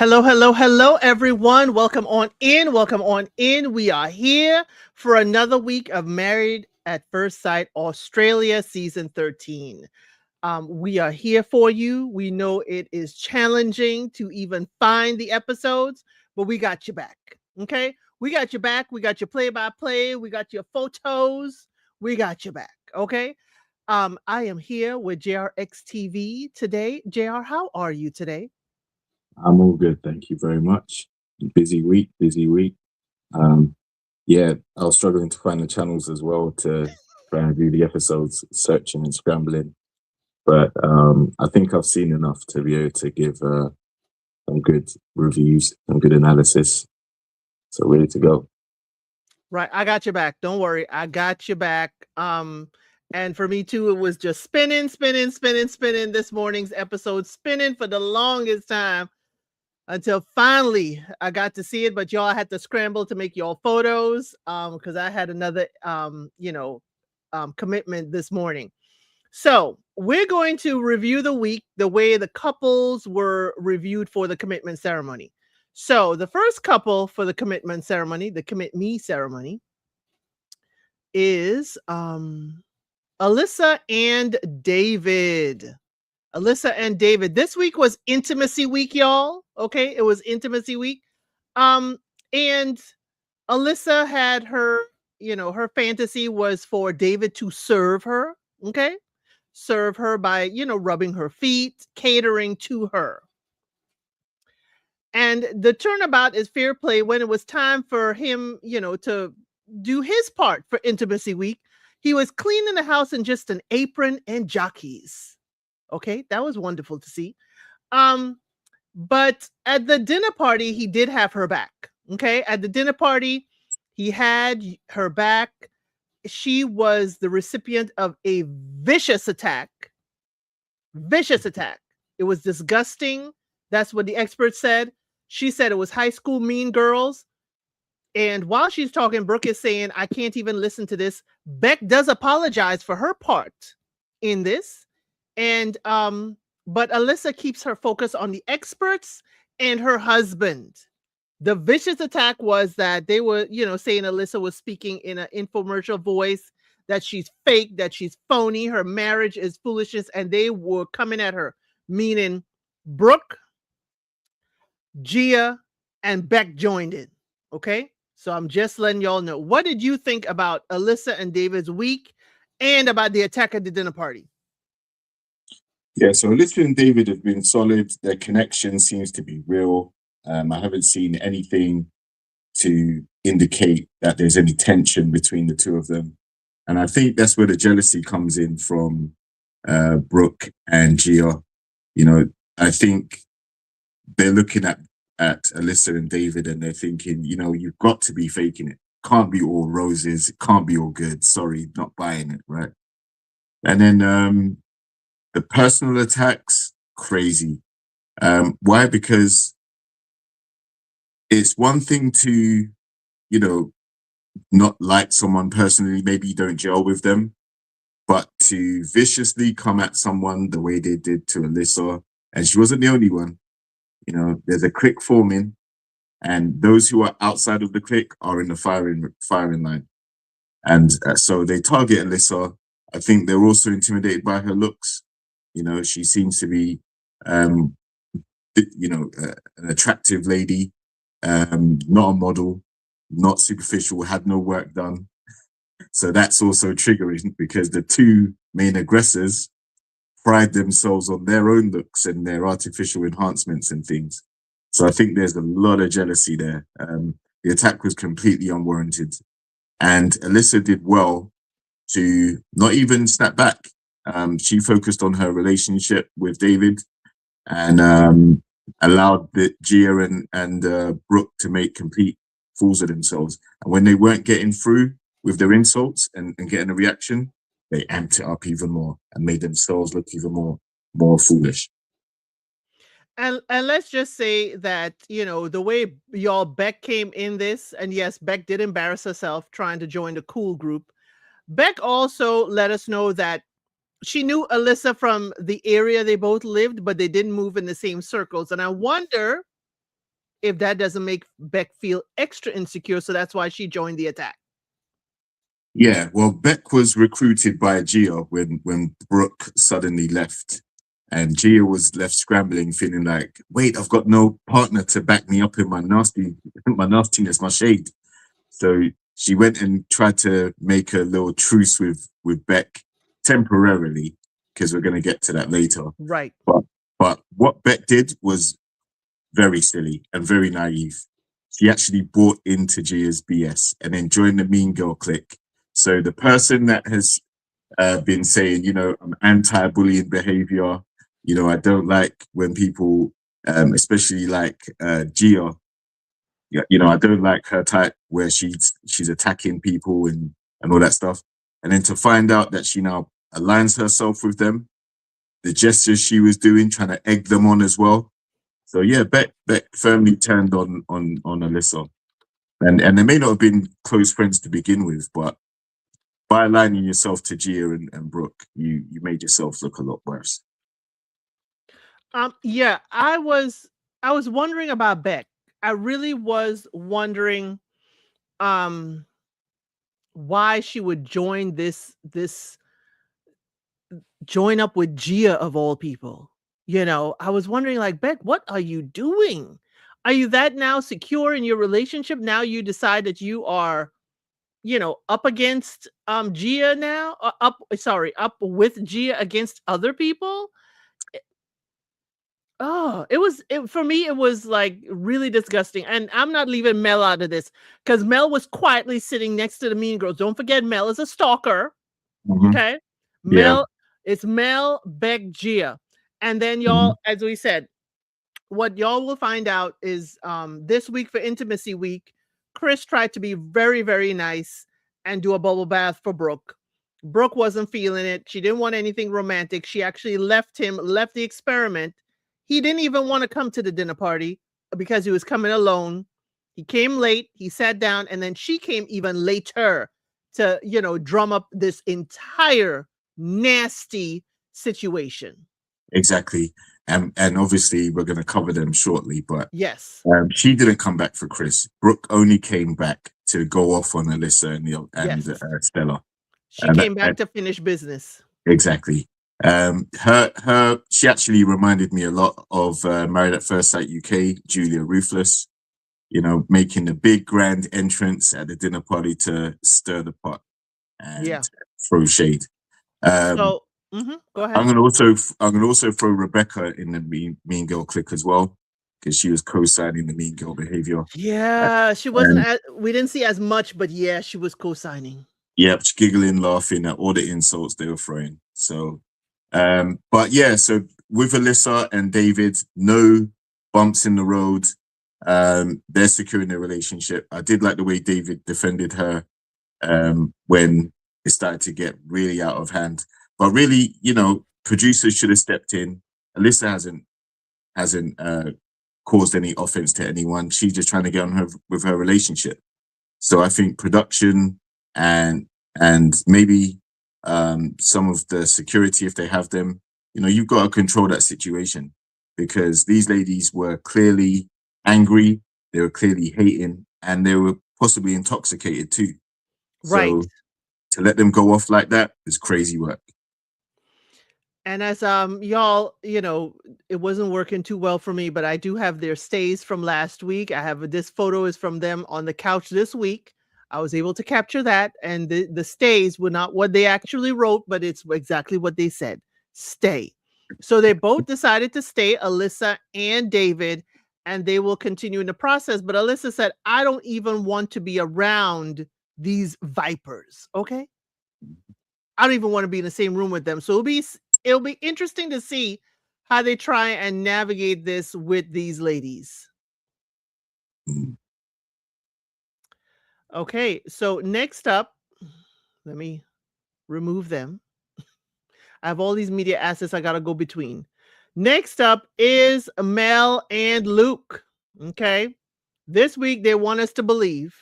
Hello, hello, hello, everyone. Welcome on in. Welcome on in. We are here for another week of Married at First Sight Australia season 13. We are here for you. We know it is challenging to even find the episodes, but we got you back. Okay. We got you back. We got your play by play. We got your photos. We got you back. Okay. I am here with JRX TV today. JR, how are you today? I'm all good, thank you very much. Busy week, busy week. Um, yeah, I was struggling to find the channels as well to try and do the episodes, searching and scrambling. But I think I've seen enough to be able to give some good reviews, some good analysis. So ready to go. Right, I got your back. Don't worry, I got your back. And for me too, it was just spinning, spinning, spinning, spinning. This morning's episode spinning for the longest time until finally I got to see it. But y'all had to scramble to make y'all photos because I had another commitment this morning. So we're going to review the week the way the couples were reviewed for the commitment ceremony. So the first couple for the commitment ceremony, the commit me ceremony, is Alyssa and David. Alyssa and David. This week was intimacy week, y'all. Okay, it was intimacy week. And Alyssa had her fantasy was for David to serve her. Okay, serve her by rubbing her feet, catering to her. And the turnabout is fair play. When it was time for him, to do his part for intimacy week, he was cleaning the house in just an apron and jockeys. Okay, that was wonderful to see. But at the dinner party, he did have her back. Okay, at the dinner party, he had her back. She was the recipient of a vicious attack. Vicious attack. It was disgusting. That's what the expert said. She said it was high school mean girls. And while she's talking, Brooke is saying, I can't even listen to this. Beck does apologize for her part in this. And but Alyssa keeps her focus on the experts and her husband. The vicious attack was that they were, saying Alyssa was speaking in an infomercial voice, that she's fake, that she's phony, her marriage is foolishness, and they were coming at her, meaning Brooke, Gia, and Beck joined in. Okay. So I'm just letting y'all know. What did you think about Alyssa and David's week and about the attack at the dinner party? Yeah, so Alyssa and David have been solid. Their connection seems to be real. I haven't seen anything to indicate that there's any tension between the two of them. And I think that's where the jealousy comes in from Brooke and Gia. I think they're looking at Alyssa and David and they're thinking, you've got to be faking it. Can't be all roses. It can't be all good. Sorry, not buying it, right? And then the personal attacks, crazy. Why? Because it's one thing to, not like someone personally, maybe you don't gel with them, but to viciously come at someone the way they did to Alyssa, and she wasn't the only one. There's a clique forming, and those who are outside of the clique are in the firing line. And so they target Alyssa. I think they're also intimidated by her looks. She seems to be, an attractive lady, not a model, not superficial, had no work done. So that's also triggering because the two main aggressors pride themselves on their own looks and their artificial enhancements and things. So I think there's a lot of jealousy there. The attack was completely unwarranted. And Alyssa did well to not even snap back. She focused on her relationship with David and allowed Gia and Brooke to make complete fools of themselves. And when they weren't getting through with their insults and getting a reaction, they amped it up even more and made themselves look even more foolish. And let's just say that, the way y'all Beck came in this, and yes, Beck did embarrass herself trying to join the cool group. Beck also let us know that she knew Alyssa from the area they both lived, but they didn't move in the same circles. And I wonder if that doesn't make Beck feel extra insecure. So that's why she joined the attack. Yeah, well, Beck was recruited by Gia when Brooke suddenly left, and Gia was left scrambling, feeling like, wait, I've got no partner to back me up in my nastiness, my shade. So she went and tried to make a little truce with Beck temporarily, because we're going to get to that later. Right. But what Beck did was very silly and very naive. She actually bought into Gia's BS and then joined the Mean Girl clique. So the person that has been saying, I'm anti-bullying behavior, I don't like when people, especially like Gia, I don't like her type where she's attacking people and all that stuff. And then to find out that she now aligns herself with them, the gestures she was doing, trying to egg them on as well. So yeah, Beck firmly turned on Alyssa, and they may not have been close friends to begin with, but by aligning yourself to Gia and Brooke, you made yourself look a lot worse. Yeah, I was wondering about Beck. I really was wondering why she would join up with Gia of all people. I was wondering, like, Beck, what are you doing? Are you that now secure in your relationship? Now you decide that you are, up against Gia now? Up with Gia against other people? Oh, for me, it was like really disgusting. And I'm not leaving Mel out of this because Mel was quietly sitting next to the mean girls. Don't forget, Mel is a stalker. Mm-hmm. Okay. Yeah. It's Mel, Beck, Gia. And then Mm-hmm. y'all, as we said, what y'all will find out is this week for Intimacy Week, Chris tried to be very, very nice and do a bubble bath for Brooke. Brooke wasn't feeling it. She didn't want anything romantic. She actually left the experiment. He didn't even want to come to the dinner party because he was coming alone. He came late, he sat down, and then she came even later to, drum up this entire nasty situation. Exactly. And obviously we're going to cover them shortly, but yes, she didn't come back for Chris. Brooke only came back to go off on Alyssa and yes. Stella. She came back to finish business. Exactly. She actually reminded me a lot of Married at First Sight UK, Julia Ruthless, making the big grand entrance at the dinner party to stir the pot and throw shade. Go ahead. I'm gonna also throw Rebecca in the mean girl clique as well, because she was co-signing the mean girl behavior. Yeah, she wasn't. We didn't see as much, but yeah, she was co-signing. Yep, giggling, laughing at all the insults they were throwing. So, but yeah, so with Alyssa and David, no bumps in the road. They're securing their relationship. I did like the way David defended her when it started to get really out of hand. But really, producers should have stepped in. Alyssa hasn't caused any offense to anyone. She's just trying to get on with her relationship. So I think production and maybe some of the security, if they have them, you've got to control that situation, because these ladies were clearly angry, they were clearly hating, and they were possibly intoxicated too. Right. So to let them go off like that is crazy work. And as y'all, it wasn't working too well for me, but I do have their stays from last week. I have this photo is from them on the couch this week. I was able to capture that, and the stays were not what they actually wrote, but it's exactly what they said. Stay. So they both decided to stay, Alyssa and David, and they will continue in the process. But Alyssa said, I don't even want to be around these vipers. Okay. I don't even want to be in the same room with them. So it'll be interesting to see how they try and navigate this with these ladies. Okay, so next up, let me remove them. I have all these media assets I got to go between. Next up is Mel and Luke. Okay, this week they want us to believe.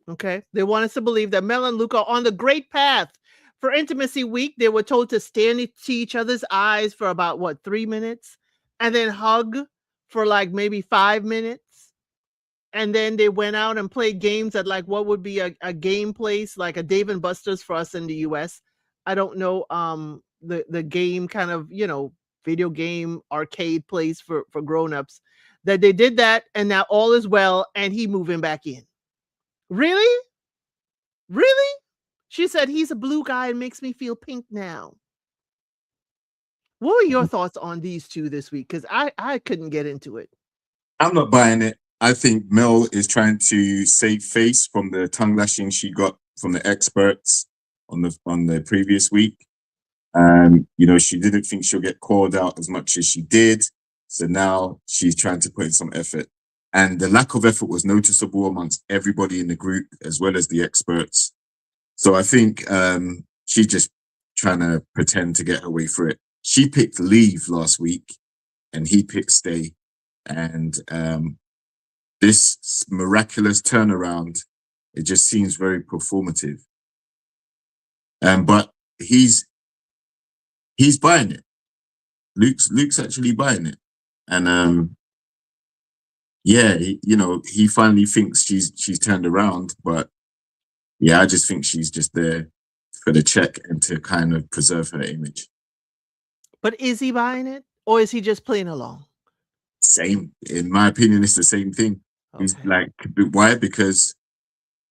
Okay, they want us to believe that Mel and Luke are on the great path. For Intimacy Week, they were told to stare into each other's eyes for about 3 minutes, and then hug for like maybe 5 minutes. and then they went out and played games at like what would be a game place, like a Dave and Buster's for us in the US. I don't know, the game kind of, video game arcade place for grown-ups. That they did that, and now all is well, and he moving back in. Really? Really? She said he's a blue guy and makes me feel pink now. What were your thoughts on these two this week? Because I couldn't get into it. I'm not buying it. I think Mel is trying to save face from the tongue lashing she got from the experts on the previous week. She didn't think she'll get called out as much as she did. So now she's trying to put in some effort. And the lack of effort was noticeable amongst everybody in the group, as well as the experts. So I think she's just trying to pretend to get her way through it. She picked leave last week, and he picked stay. And this miraculous turnaround, it just seems very performative. But he's buying it. Luke's actually buying it, and he finally thinks she's turned around. But yeah, I just think she's just there for the check and to kind of preserve her image. But is he buying it, or is he just playing along? Same, in my opinion, it's the same thing. Okay. He's like, why? Because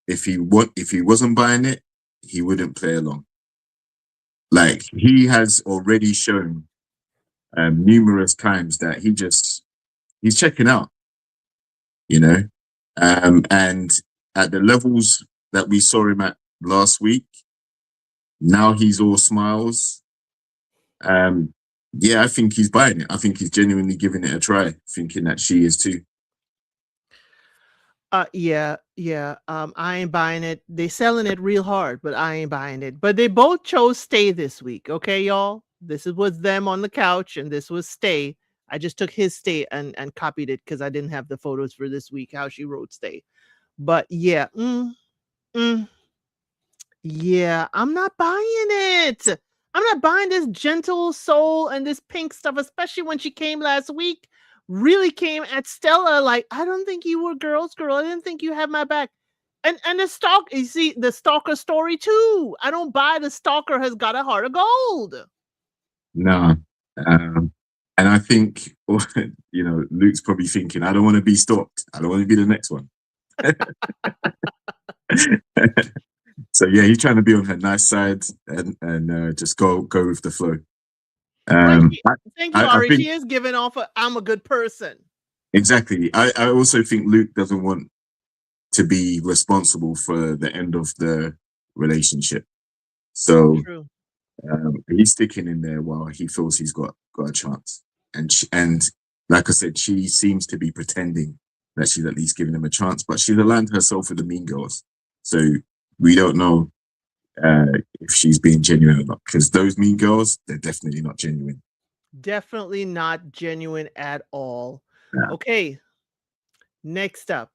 if he wasn't buying it, he wouldn't play along. Like, he has already shown numerous times that he's checking out, and at the levels that we saw him at last week, now he's all smiles. Yeah, I think he's buying it. I think he's genuinely giving it a try, thinking that she is too. Yeah. I ain't buying it. They selling it real hard, but I ain't buying it. But they both chose stay this week. Okay, y'all. This was them on the couch, and this was stay. I just took his stay and copied it because I didn't have the photos for this week, how she wrote stay. But yeah, yeah, I'm not buying it. I'm not buying this gentle soul and this pink stuff, especially when she came last week. Really came at Stella like, I don't think you were girl's girl. I didn't think you had my back. And the you see the stalker story too. I don't buy the stalker has got a heart of gold. No. And I think, Luke's probably thinking, I don't want to be stalked. I don't want to be the next one. So yeah, he's trying to be on her nice side and just go with the flow. Thank you, Ari. She is giving off I'm a good person. Exactly. I also think Luke doesn't want to be responsible for the end of the relationship. So he's sticking in there while he feels he's got a chance. And like I said, she seems to be pretending that she's at least giving him a chance, but she's aligned herself with the Mean Girls. So we don't know if she's being genuine or not, because those Mean Girls, they're definitely not genuine. Definitely not genuine at all. Yeah. Okay. Next up,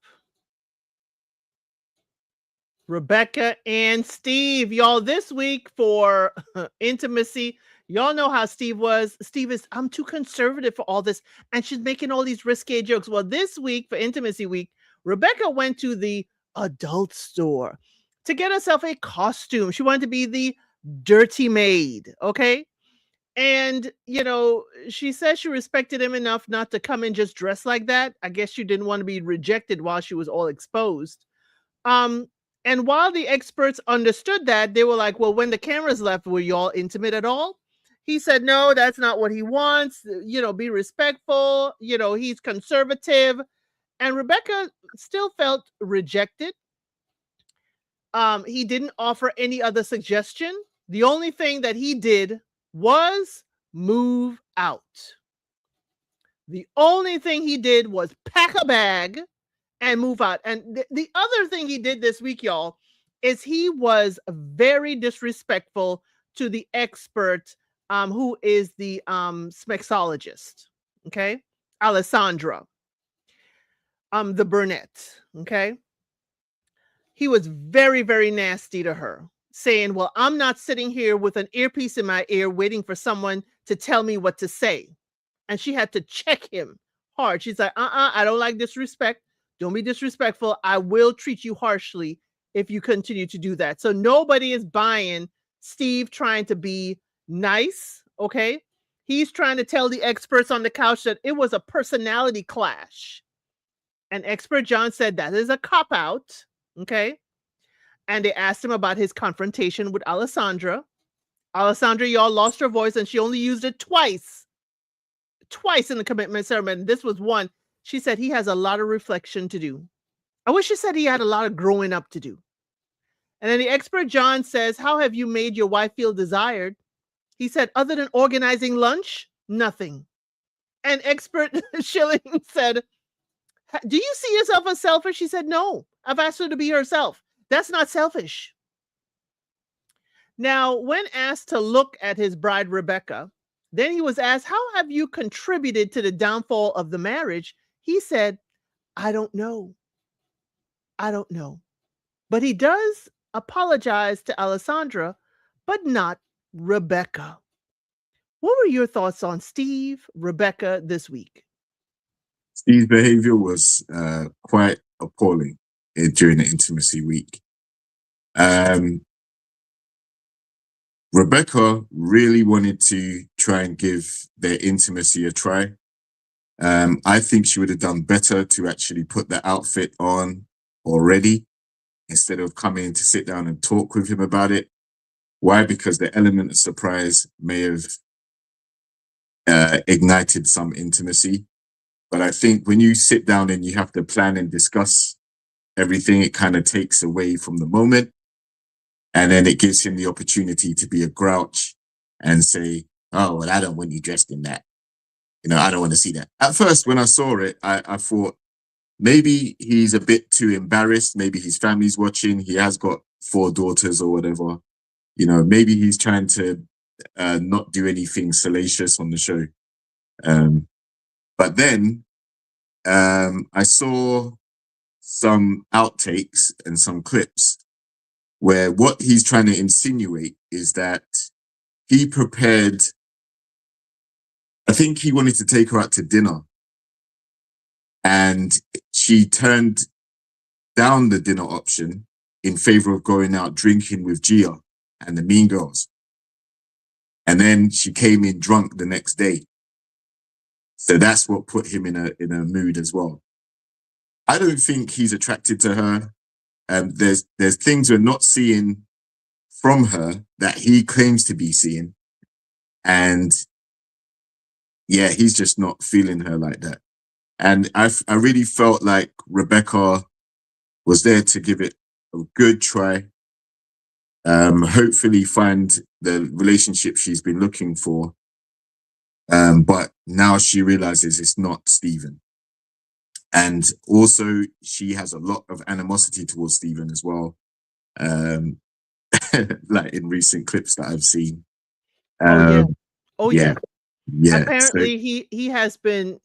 Rebecca and Steve. Y'all, this week for intimacy, y'all know how Steve was. Steve is, I'm too conservative for all this. And she's making all these risque jokes. Well, this week for intimacy week, Rebecca went to the adult store to get herself a costume. She wanted to be the dirty maid. Okay. And, she says she respected him enough not to come in just dressed like that. I guess she didn't want to be rejected while she was all exposed. And while the experts understood that, they were like, well, when the cameras left, were y'all intimate at all? He said, no, that's not what he wants. Be respectful. He's conservative. And Rebecca still felt rejected. He didn't offer any other suggestion. The only thing that he did was move out. The only thing he did was pack a bag and move out. And the other thing he did this week, y'all, is he was very disrespectful to the expert who is the smexologist, okay? Alessandra, the brunette, okay? He was very, very nasty to her, saying, well, I'm not sitting here with an earpiece in my ear waiting for someone to tell me what to say. And she had to check him hard. She's like, I don't like disrespect. Don't be disrespectful. I will treat you harshly if you continue to do that. So nobody is buying Steve trying to be nice. Okay. He's trying to tell the experts on the couch that it was a personality clash. And expert John said that is a cop out. Okay. And they asked him about his confrontation with Alessandra. Alessandra, y'all, lost her voice and she only used it twice in the commitment ceremony. This was one. She said he has a lot of reflection to do. I wish she said he had a lot of growing up to do. And then the expert John says, how have you made your wife feel desired? He said, other than organizing lunch, nothing. And expert Schilling said, do you see yourself as selfish? She said, no, I've asked her to be herself. That's not selfish. Now, when asked to look at his bride, Rebecca, then he was asked, how have you contributed to the downfall of the marriage? He said, I don't know. I don't know. But he does apologize to Alessandra, but not Rebecca. What were your thoughts on Steve, Rebecca this week? Steve's behavior was quite appalling during the intimacy week. Rebecca really wanted to try and give their intimacy a try. I think she would have done better to actually put the outfit on already instead of coming to sit down and talk with him about it. Why? Because the element of surprise may have ignited some intimacy. But I think when you sit down and you have to plan and discuss everything, it kind of takes away from the moment. And then it gives him the opportunity to be a grouch and say, oh, well, I don't want you dressed in that. You know, I don't want to see that. At first, when I saw it, I thought maybe he's a bit too embarrassed. Maybe his family's watching. He has got 4 daughters or whatever. You know, maybe he's trying to not do anything salacious on the show. But then I saw some outtakes and some clips where what he's trying to insinuate is that he prepared, I think he wanted to take her out to dinner and she turned down the dinner option in favor of going out drinking with Gia and the Mean Girls. And then she came in drunk the next day. So that's what put him in a mood as well. I don't think he's attracted to her. There's things we're not seeing from her that he claims to be seeing. And yeah, he's just not feeling her like that. And I really felt like Rebecca was there to give it a good try. Hopefully find the relationship she's been looking for. But now she realizes it's not Stephen. And also she has a lot of animosity towards Stephen as well. Like in recent clips that I've seen. Oh yeah. Yeah. Apparently he has been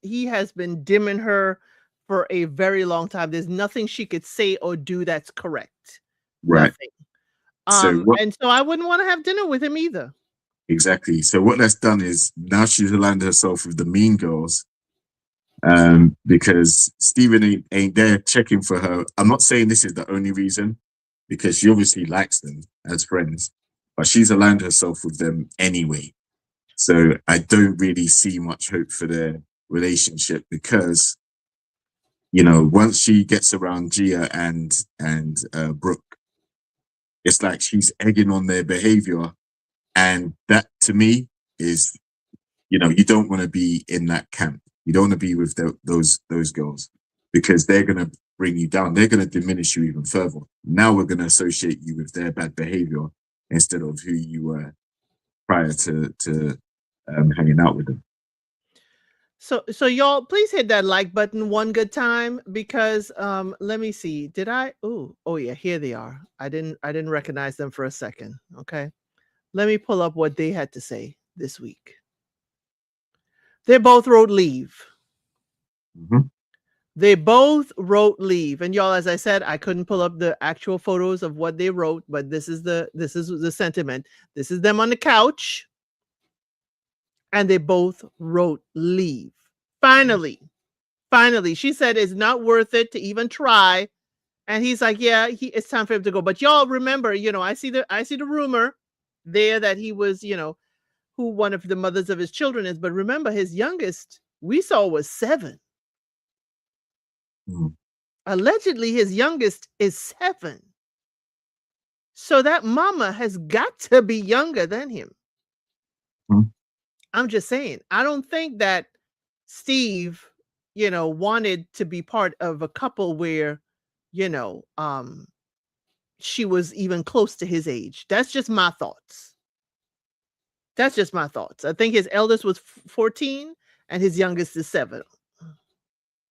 dimming her for a very long time. There's nothing she could say or do that's correct. Right. Nothing. And so I wouldn't want to have dinner with him either. Exactly. So what that's done is now she's aligned herself with the Mean Girls. Because Stephen ain't there checking for her. I'm not saying this is the only reason, because she obviously likes them as friends, but she's aligned herself with them anyway. So I don't really see much hope for their relationship because, you know, once she gets around Gia and Brooke, it's like she's egging on their behavior. And that to me is, you know, you don't want to be in that camp. You don't want to be with those girls because they're going to bring you down. They're going to diminish you even further. Now we're going to associate you with their bad behavior instead of who you were prior to hanging out with them. So y'all, please hit that like button one good time because let me see. Did I? Oh yeah, here they are. I didn't recognize them for a second. Okay, let me pull up what they had to say this week. They both wrote leave. Mm-hmm. They both wrote leave. And y'all, as I said, I couldn't pull up the actual photos of what they wrote, but this is the sentiment. This is them on the couch. And they both wrote leave. Finally, Finally, she said it's not worth it to even try. And he's like, yeah, it's time for him to go. But y'all remember, I see the rumor there that he was, who one of the mothers of his children is. But remember, his youngest we saw was 7. Mm. Allegedly, his youngest is 7. So that mama has got to be younger than him. Mm. I'm just saying, I don't think that Steve, wanted to be part of a couple where, you know, um, she was even close to his age. That's just my thoughts. That's just my thoughts. I think his eldest was 14 and his youngest is 7.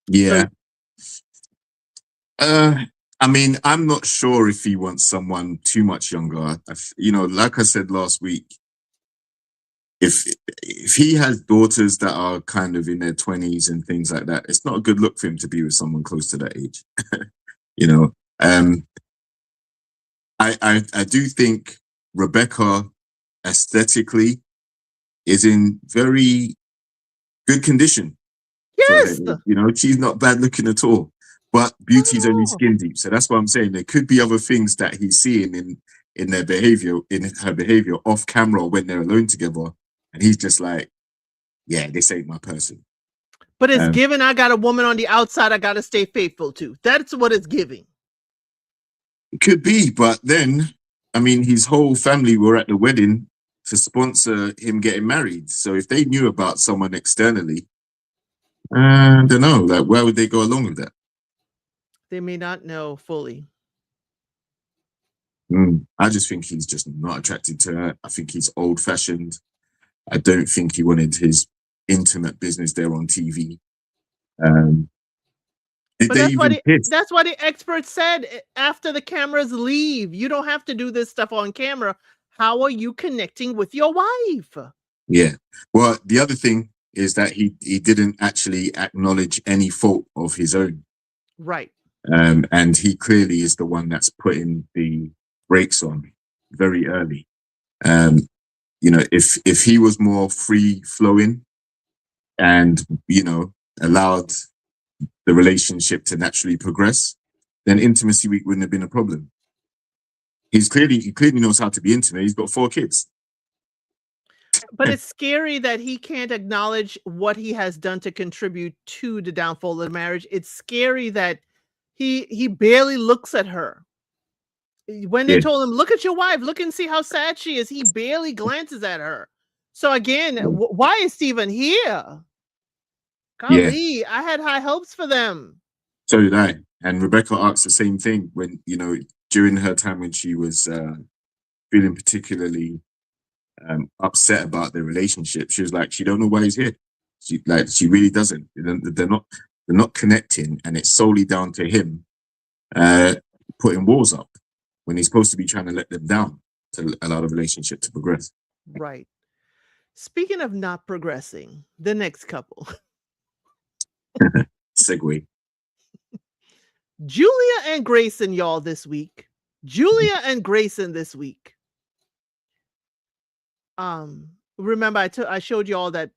Yeah. I mean, I'm not sure if he wants someone too much younger. Like I said last week, if he has daughters that are kind of in their 20s and things like that, it's not a good look for him to be with someone close to that age. you know, um, I do think Rebecca aesthetically is in very good condition for her Yes, age. She's not bad looking at all. But not at beauty's only all. skin deep. So that's what I'm saying. There could be other things that he's seeing in their behavior, in her behavior off camera when they're alone together. And he's just like, yeah, this ain't my person. But it's Um, given I got a woman on the outside I got to stay faithful to. That's what it's giving. It could be, but then, I mean, his whole family were at the wedding to sponsor him getting married. So if they knew about someone externally, I don't know, like, why would they go along with that? They may not know fully. I just think he's just not attracted to her. I think he's old fashioned. I don't think he wanted his intimate business there on TV. Did But they even kiss? that's why the experts said after the cameras leave, you don't have to do this stuff on camera. How are you connecting with your wife? Yeah. Well, the other thing is that he didn't actually acknowledge any fault of his own. Right. And he clearly is the one that's putting the brakes on very early. If he was more free flowing and, allowed the relationship to naturally progress, then intimacy week wouldn't have been a problem. He clearly knows how to be intimate. He's got 4 kids. But it's scary that he can't acknowledge what he has done to contribute to the downfall of the marriage. It's scary that he barely looks at her. When they Yeah. told him, look at your wife, look and see how sad she is, he barely glances at her. So again, why is Stephen here? Golly, I had high hopes for them. So did I. And Rebecca asked the same thing when, during her time when she was feeling particularly upset about their relationship. She was like, she don't know why he's here. She really doesn't. They're not connecting, and it's solely down to him putting walls up when he's supposed to be trying to let them down to allow the relationship to progress. Right. Speaking of not progressing, the next couple. Segue. Julia and Grayson, y'all, this week. Julia and Grayson this week. Remember I showed y'all that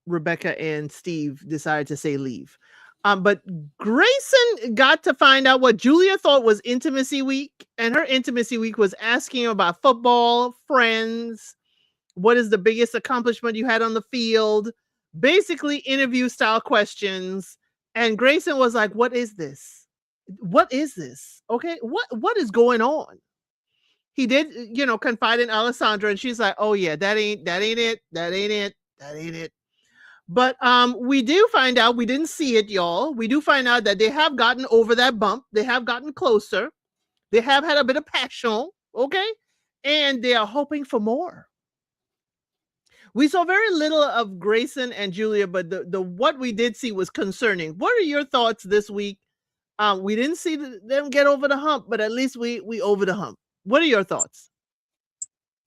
Rebecca and Steve decided to say leave. But Grayson got to find out what Julia thought was intimacy week, and her intimacy week was asking about football, friends, what is the biggest accomplishment you had on the field, basically interview style questions. And Grayson was like, what is this? What is this? Okay, what is going on? He did, confide in Alessandra, and she's like, oh yeah, that ain't it. But we do find out, we didn't see it, y'all. We do find out that they have gotten over that bump. They have gotten closer. They have had a bit of passion, okay? And they are hoping for more. We saw very little of Grayson and Julia, but the what we did see was concerning. What are your thoughts this week? We didn't see them get over the hump, but at least we over the hump. What are your thoughts?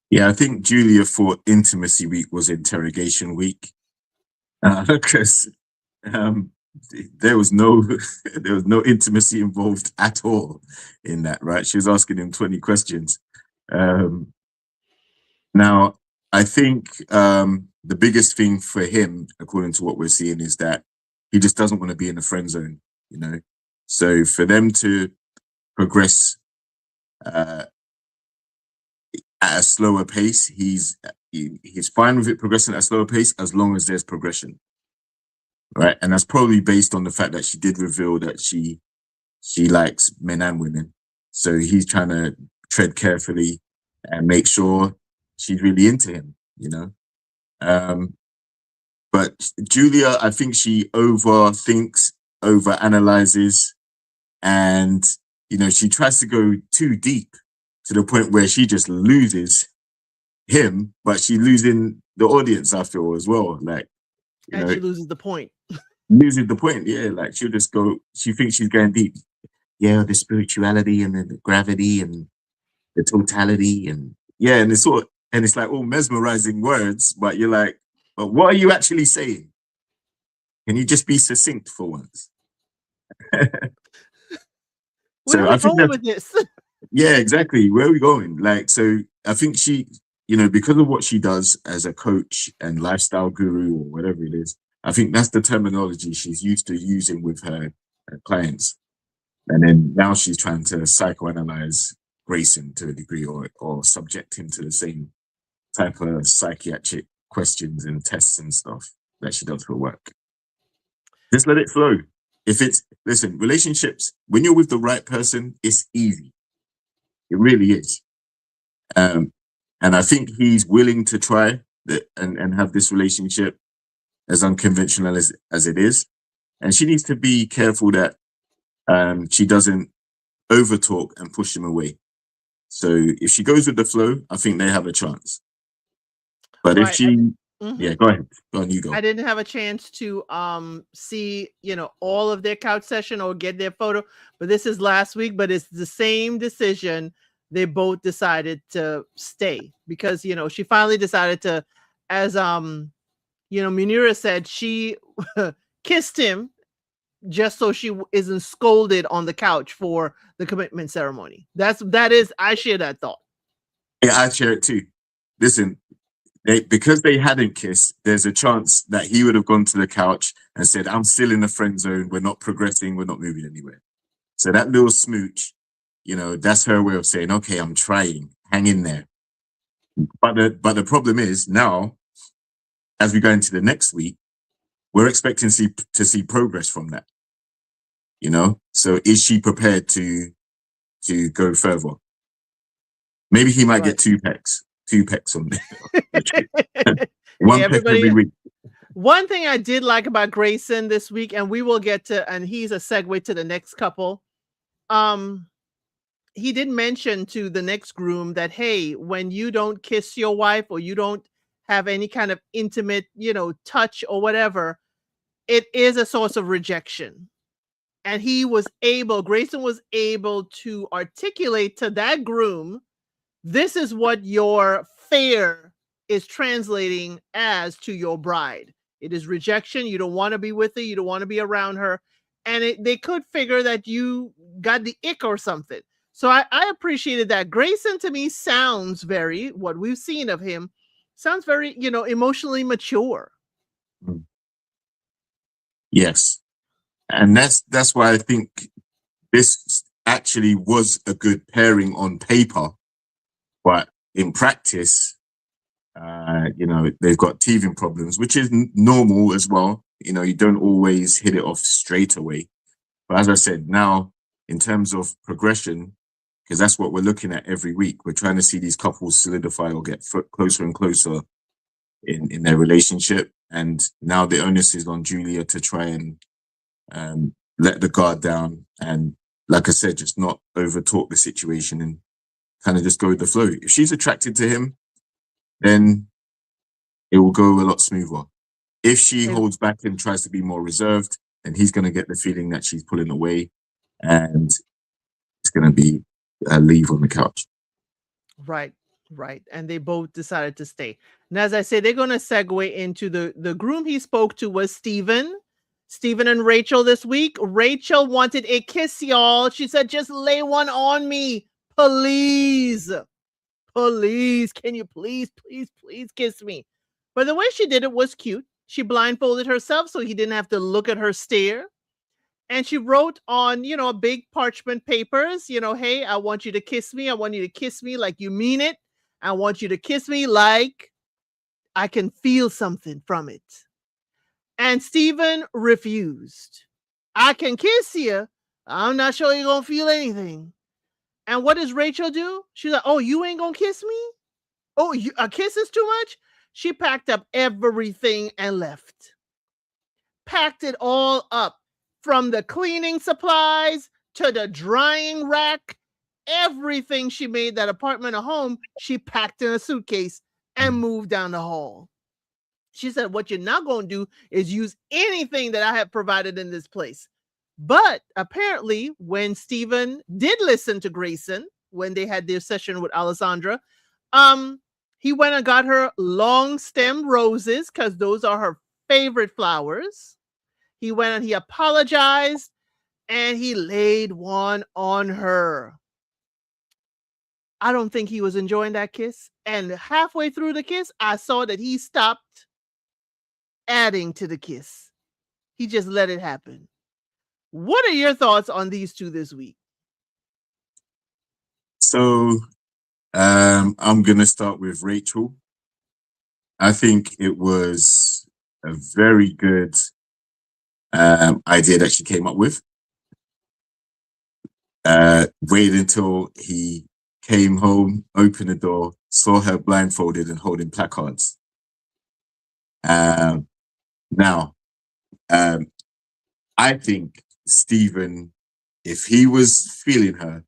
Yeah, I think Julia thought intimacy week was interrogation week because there was no intimacy involved at all in that. Right? She was asking him 20 questions. Now, I think the biggest thing for him, according to what we're seeing, is that he just doesn't want to be in the friend zone, you know. So for them to progress at a slower pace, he's fine with it progressing at a slower pace as long as there's progression, right? And that's probably based on the fact that she did reveal that she likes men and women. So he's trying to tread carefully and make sure she's really into him, you know. But Julia, I think she overthinks, overanalyzes, and you know, she tries to go too deep to the point where she just loses him, but she's losing the audience, I feel, as well. Like, you And know, she loses the point. losing the point. Yeah, like she'll just go, she thinks she's going deep. Yeah, the spirituality and the gravity and the totality and yeah, and it's like all mesmerizing words, but you're like, but what are you actually saying? Can you just be succinct for once? Where are So we I think going that's with this? yeah, exactly. Where are we going? Like, so I think she, you know, because of what she does as a coach and lifestyle guru or whatever it is, I think that's the terminology she's used to using with her clients. And then now she's trying to psychoanalyze Grayson to a degree or subject him to the same type of psychiatric questions and tests and stuff that she does for work. Just let it flow. If it's, listen, relationships, when you're with the right person, it's easy. It really is. And I think he's willing to try and have this relationship as unconventional as it is. And she needs to be careful that she doesn't overtalk and push him away. So if she goes with the flow, I think they have a chance. But if Right. she, Mhm. yeah, go ahead. Go on, you go. I didn't have a chance to see, all of their couch session or get their photo, but this is last week, but it's the same decision. They both decided to stay because, she finally decided to, as Munira said, she kissed him just so she isn't scolded on the couch for the commitment ceremony. I share that thought. Yeah, I share it too. Listen, because they hadn't kissed, there's a chance that he would have gone to the couch and said, I'm still in the friend zone. We're not progressing. We're not moving anywhere. So that little smooch, that's her way of saying, okay, I'm trying. Hang in there. But the problem is now, as we go into the next week, we're expecting to see progress from that. So is she prepared to go further? Maybe he might get two pecks on the trip. One peck every week. One thing I did like about Grayson this week, and we will get to, and he's a segue to the next couple. He did mention to the next groom that, hey, when you don't kiss your wife or you don't have any kind of intimate, touch or whatever, it is a source of rejection. And Grayson was able to articulate to that groom, this is what your fare is translating as to your bride. It is rejection. You don't want to be with her. You don't want to be around her. And they could figure that you got the ick or something. So I appreciated that. Grayson to me sounds what we've seen of him, sounds very, emotionally mature. Yes. And that's why I think this actually was a good pairing on paper, but in practice, they've got teething problems, which is normal as well. You don't always hit it off straight away. But as I said, now in terms of progression, because that's what we're looking at every week, we're trying to see these couples solidify or get closer and closer in their relationship. And now the onus is on Julia to try and let the guard down and, like I said, just not over talk the situation and kind of just go with the flow. If she's attracted to him, then it will go a lot smoother. If she holds back and tries to be more reserved, then he's going to get the feeling that she's pulling away and it's going to be a leave on the couch. Right. And they both decided to stay. And as I say, they're going to segue into the groom he spoke to was Stephen and Rachel this week. Rachel wanted a kiss, y'all. She said, just lay one on me. Please. Can you please kiss me? But the way she did it was cute. She blindfolded herself so he didn't have to look at her stare. And she wrote on, big parchment papers, hey, I want you to kiss me. I want you to kiss me like you mean it. I want you to kiss me like I can feel something from it. And Stephen refused. I can kiss you. I'm not sure you're going to feel anything. And what does Rachel do? She's like, oh, you ain't going to kiss me? Oh, a kiss is too much? She packed up everything and left. Packed it all up, from the cleaning supplies to the drying rack. Everything she made that apartment a home, she packed in a suitcase and moved down the hall. She said, what you're not going to do is use anything that I have provided in this place. But apparently, when Stephen did listen to Grayson, when they had their session with Alessandra, he went and got her long stem roses because those are her favorite flowers. He went and he apologized and he laid one on her. I don't think he was enjoying that kiss. And halfway through the kiss, I saw that he stopped adding to the kiss. He just let it happen. What are your thoughts on these two this week? So I'm going to start with Rachel. I think it was a very good idea that she came up with. Waited until he came home, opened the door, saw her blindfolded and holding placards. Now, I think Stephen, if he was feeling her,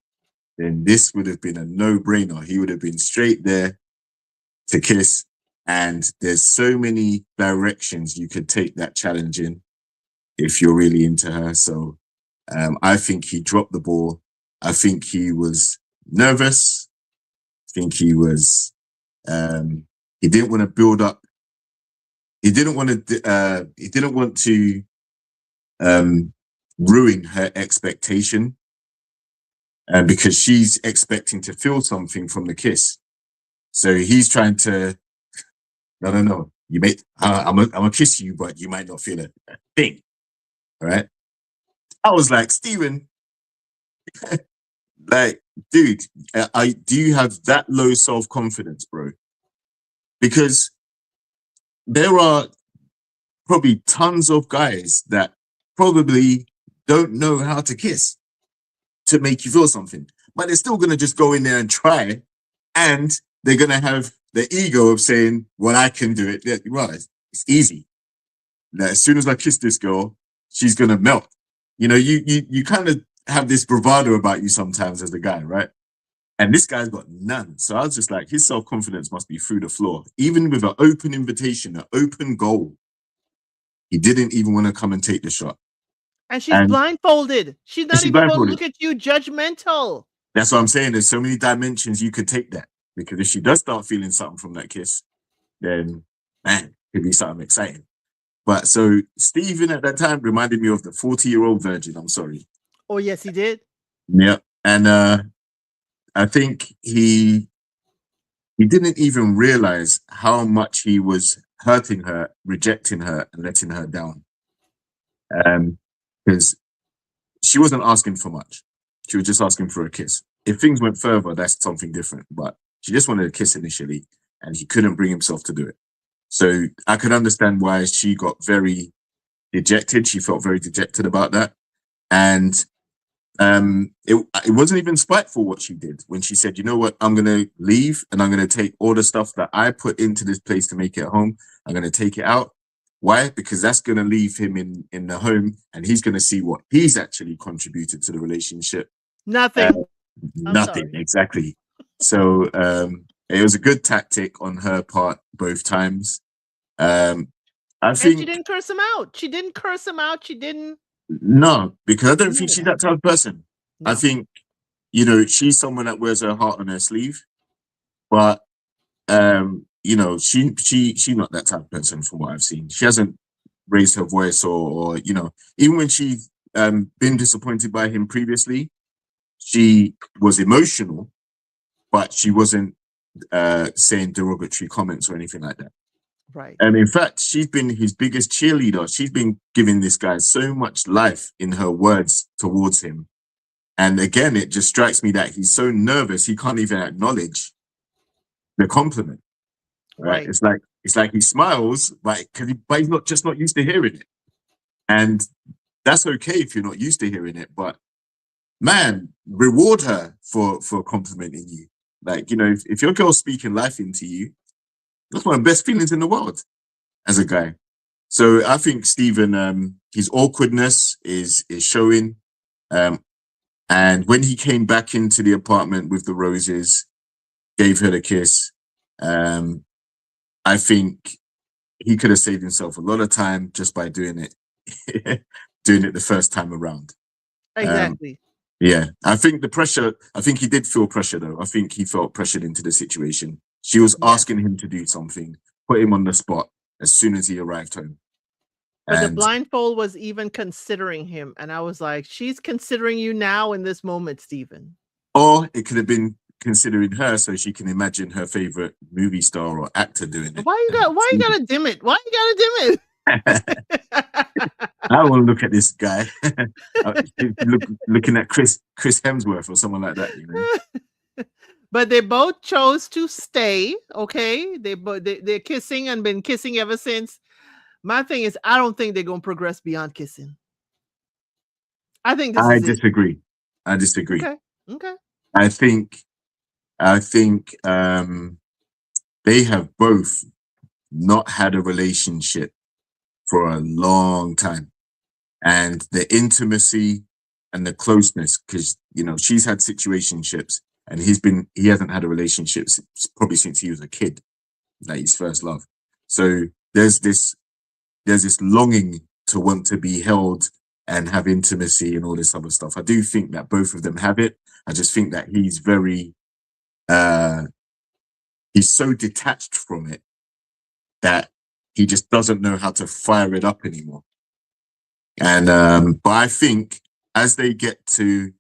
then this would have been a no-brainer. He would have been straight there to kiss. And there's so many directions you could take that challenge in if you're really into her. So I think he dropped the ball. I think he was nervous. I think he was, he didn't want to build up. He didn't want to ruin her expectation. Because she's expecting to feel something from the kiss. So he's trying to, no, you may, I'm gonna kiss you, but you might not feel a thing, right? I was like, Stephen, like, dude, do you have that low self-confidence, bro? Because there are probably tons of guys that probably don't know how to kiss to make you feel something, but they're still going to just go in there and try, and they're going to have the ego of saying, well, I can do it. Yeah, well, it's easy. Now, as soon as I kiss this girl, she's going to melt. You kind of have this bravado about you sometimes as a guy, right? And this guy's got none. So I was just like, his self-confidence must be through the floor. Even with an open invitation, an open goal, he didn't even want to come and take the shot. And she's blindfolded. She's not even going to look at you judgmental. That's what I'm saying. There's so many dimensions you could take that. Because if she does start feeling something from that kiss, then, man, it could be something exciting. But so Stephen at that time reminded me of the 40-year-old virgin. I'm sorry. Oh, yes, he did. Yeah. And I think he didn't even realize how much he was hurting her, rejecting her, and letting her down. Because she wasn't asking for much. She was just asking for a kiss. If things went further, that's something different. But she just wanted a kiss initially, and he couldn't bring himself to do it. So I could understand why she got very dejected. She felt very dejected about that. And it wasn't even spiteful what she did when she said, you know what, I'm going to leave and I'm going to take all the stuff that I put into this place to make it a home. I'm going to take it out. Why? Because that's going to leave him in the home, and he's going to see what he's actually contributed to the relationship. Nothing. Nothing, exactly. So it was a good tactic on her part both times. I think she didn't curse him out. She didn't curse him out. She didn't. No, because I don't think she's that type of person. No. I think, she's someone that wears her heart on her sleeve, but she's not that type of person from what I've seen. She hasn't raised her voice or even when she's been disappointed by him previously, she was emotional, but she wasn't saying derogatory comments or anything like that. Right. And in fact, she's been his biggest cheerleader. She's been giving this guy so much life in her words towards him. And again, it just strikes me that he's so nervous he can't even acknowledge the compliment. Right? Right. It's like he smiles, but he's not used to hearing it. And that's okay if you're not used to hearing it, but man, reward her for complimenting you. Like, you know, if your girl's speaking life into you, that's one of the best feelings in the world as a guy. So I think Stephen, his awkwardness is showing. And when he came back into the apartment with the roses, gave her the kiss, I think he could have saved himself a lot of time just by doing it, doing it the first time around. Exactly. Yeah, I think he did feel pressure though. I think he felt pressured into the situation. She was asking him to do something, put him on the spot as soon as he arrived home. But the And blindfold was even considering him. And I was like, she's considering you now in this moment, Stephen. or it could have been considering her so she can imagine her favorite movie star or actor doing it. Why you gotta dim it? Why you gotta dim it? I want to look at this guy. Looking at Chris Hemsworth or someone like that, you know. But they both chose to stay. Okay, they're kissing and been kissing ever since. My thing is, I don't think they're gonna progress beyond kissing. I think this is disagree. it. I disagree. Okay. I think they have both not had a relationship for a long time, and the intimacy and the closeness, because you know she's had situationships and he hasn't had a relationship probably since he was a kid, like his first love. So there's this longing to want to be held and have intimacy and all this other stuff. I do think that both of them have it. I just think that he's very he's so detached from it that he just doesn't know how to fire it up anymore. And but I think as they get to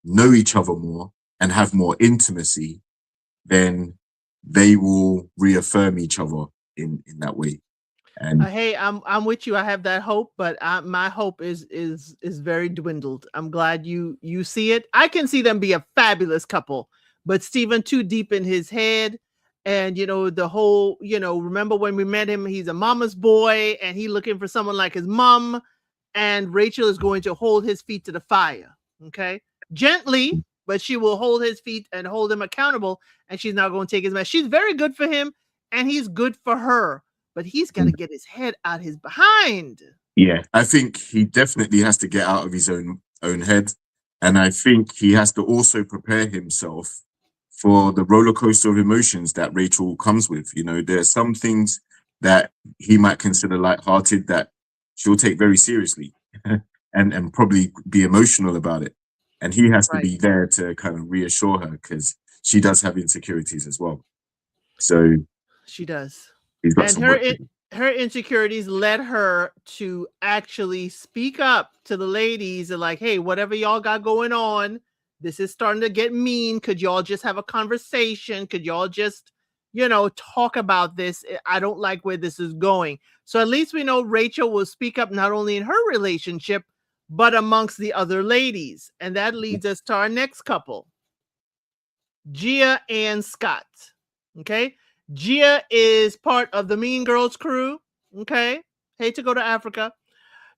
know each other more and have more intimacy, then they will reaffirm each other in that way. And hey, I'm with you. I have that hope, but my hope is very dwindled. I'm glad you see it. I can see them be a fabulous couple, but Stephen too deep in his head, and you know the whole. You know, remember when we met him? He's a mama's boy, and he looking for someone like his mom, and Rachel is going to hold his feet to the fire. Okay, gently, but she will hold his feet and hold him accountable, and she's not going to take his mess. She's very good for him, and he's good for her. But he's got to get his head out his behind. Yeah, I think he definitely has to get out of his own head. And I think he has to also prepare himself for the roller coaster of emotions that Rachel comes with. You know, there are some things that he might consider lighthearted that she'll take very seriously and probably be emotional about it. And he has to be there to kind of reassure her because she does have insecurities as well. So she does. And her insecurities led her to actually speak up to the ladies and like, hey, whatever y'all got going on, this is starting to get mean. Could y'all just have a conversation? Could y'all just, you know, talk about this? I don't like where this is going. So at least we know Rachel will speak up not only in her relationship, but amongst the other ladies. And that leads us to our next couple, Gia and Scott. Okay. Gia is part of the Mean Girls crew. Okay. Hate to go to Africa.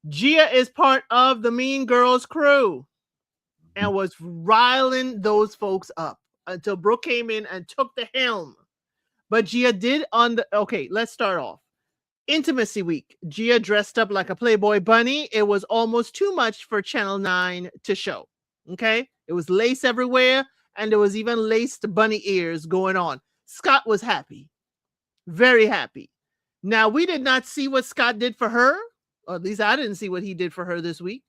Gia is part of the Mean Girls crew and was riling those folks up until Brooke came in and took the helm. But Gia did okay, let's start off. Intimacy week. Gia dressed up like a Playboy bunny. It was almost too much for Channel 9 to show. Okay. It was lace everywhere. And there was even laced bunny ears going on. Scott was happy. Very happy. Now, we did not see what Scott did for her, or at least I didn't see what he did for her this week.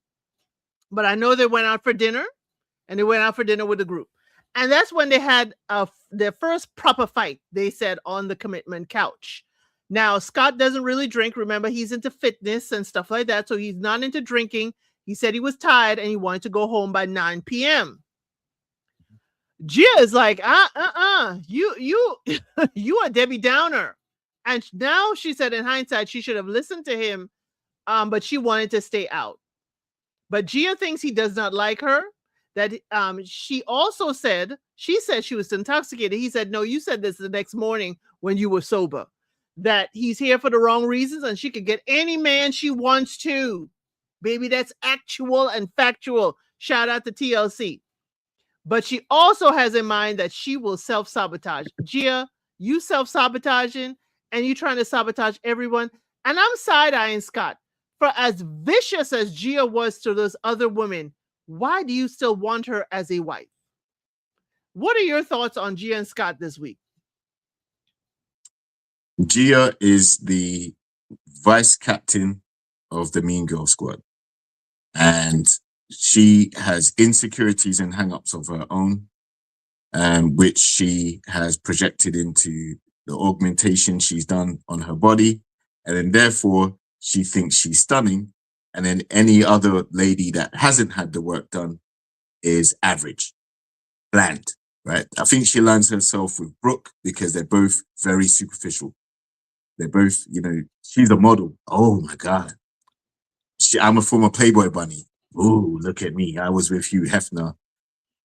But I know they went out for dinner, and they went out for dinner with the group. And that's when they had their first proper fight, they said, on the commitment couch. Now, Scott doesn't really drink. Remember, he's into fitness and stuff like that. So he's not into drinking. He said he was tired and he wanted to go home by 9 p.m. Gia is like, you you are Debbie Downer. And now she said in hindsight, she should have listened to him, but she wanted to stay out. But Gia thinks he does not like her. That she also said, she said she was intoxicated. He said, no, you said this the next morning when you were sober. That he's here for the wrong reasons and she could get any man she wants to. Baby, that's actual and factual. Shout out to TLC. But she also has in mind that she will self-sabotage. Gia, you self-sabotaging and you trying to sabotage everyone. And I'm side-eyeing Scott. For as vicious as Gia was to those other women, why do you still want her as a wife? What are your thoughts on Gia and Scott this week? Gia is the vice captain of the Mean Girl Squad. And she has insecurities and hang-ups of her own, which she has projected into the augmentation she's done on her body. And then therefore, she thinks she's stunning. And then any other lady that hasn't had the work done is average, bland, right? I think she aligns herself with Brooke because they're both very superficial. They're both, you know, she's a model. Oh my God. I'm a former Playboy bunny. Ooh, look at me. I was with Hugh Hefner,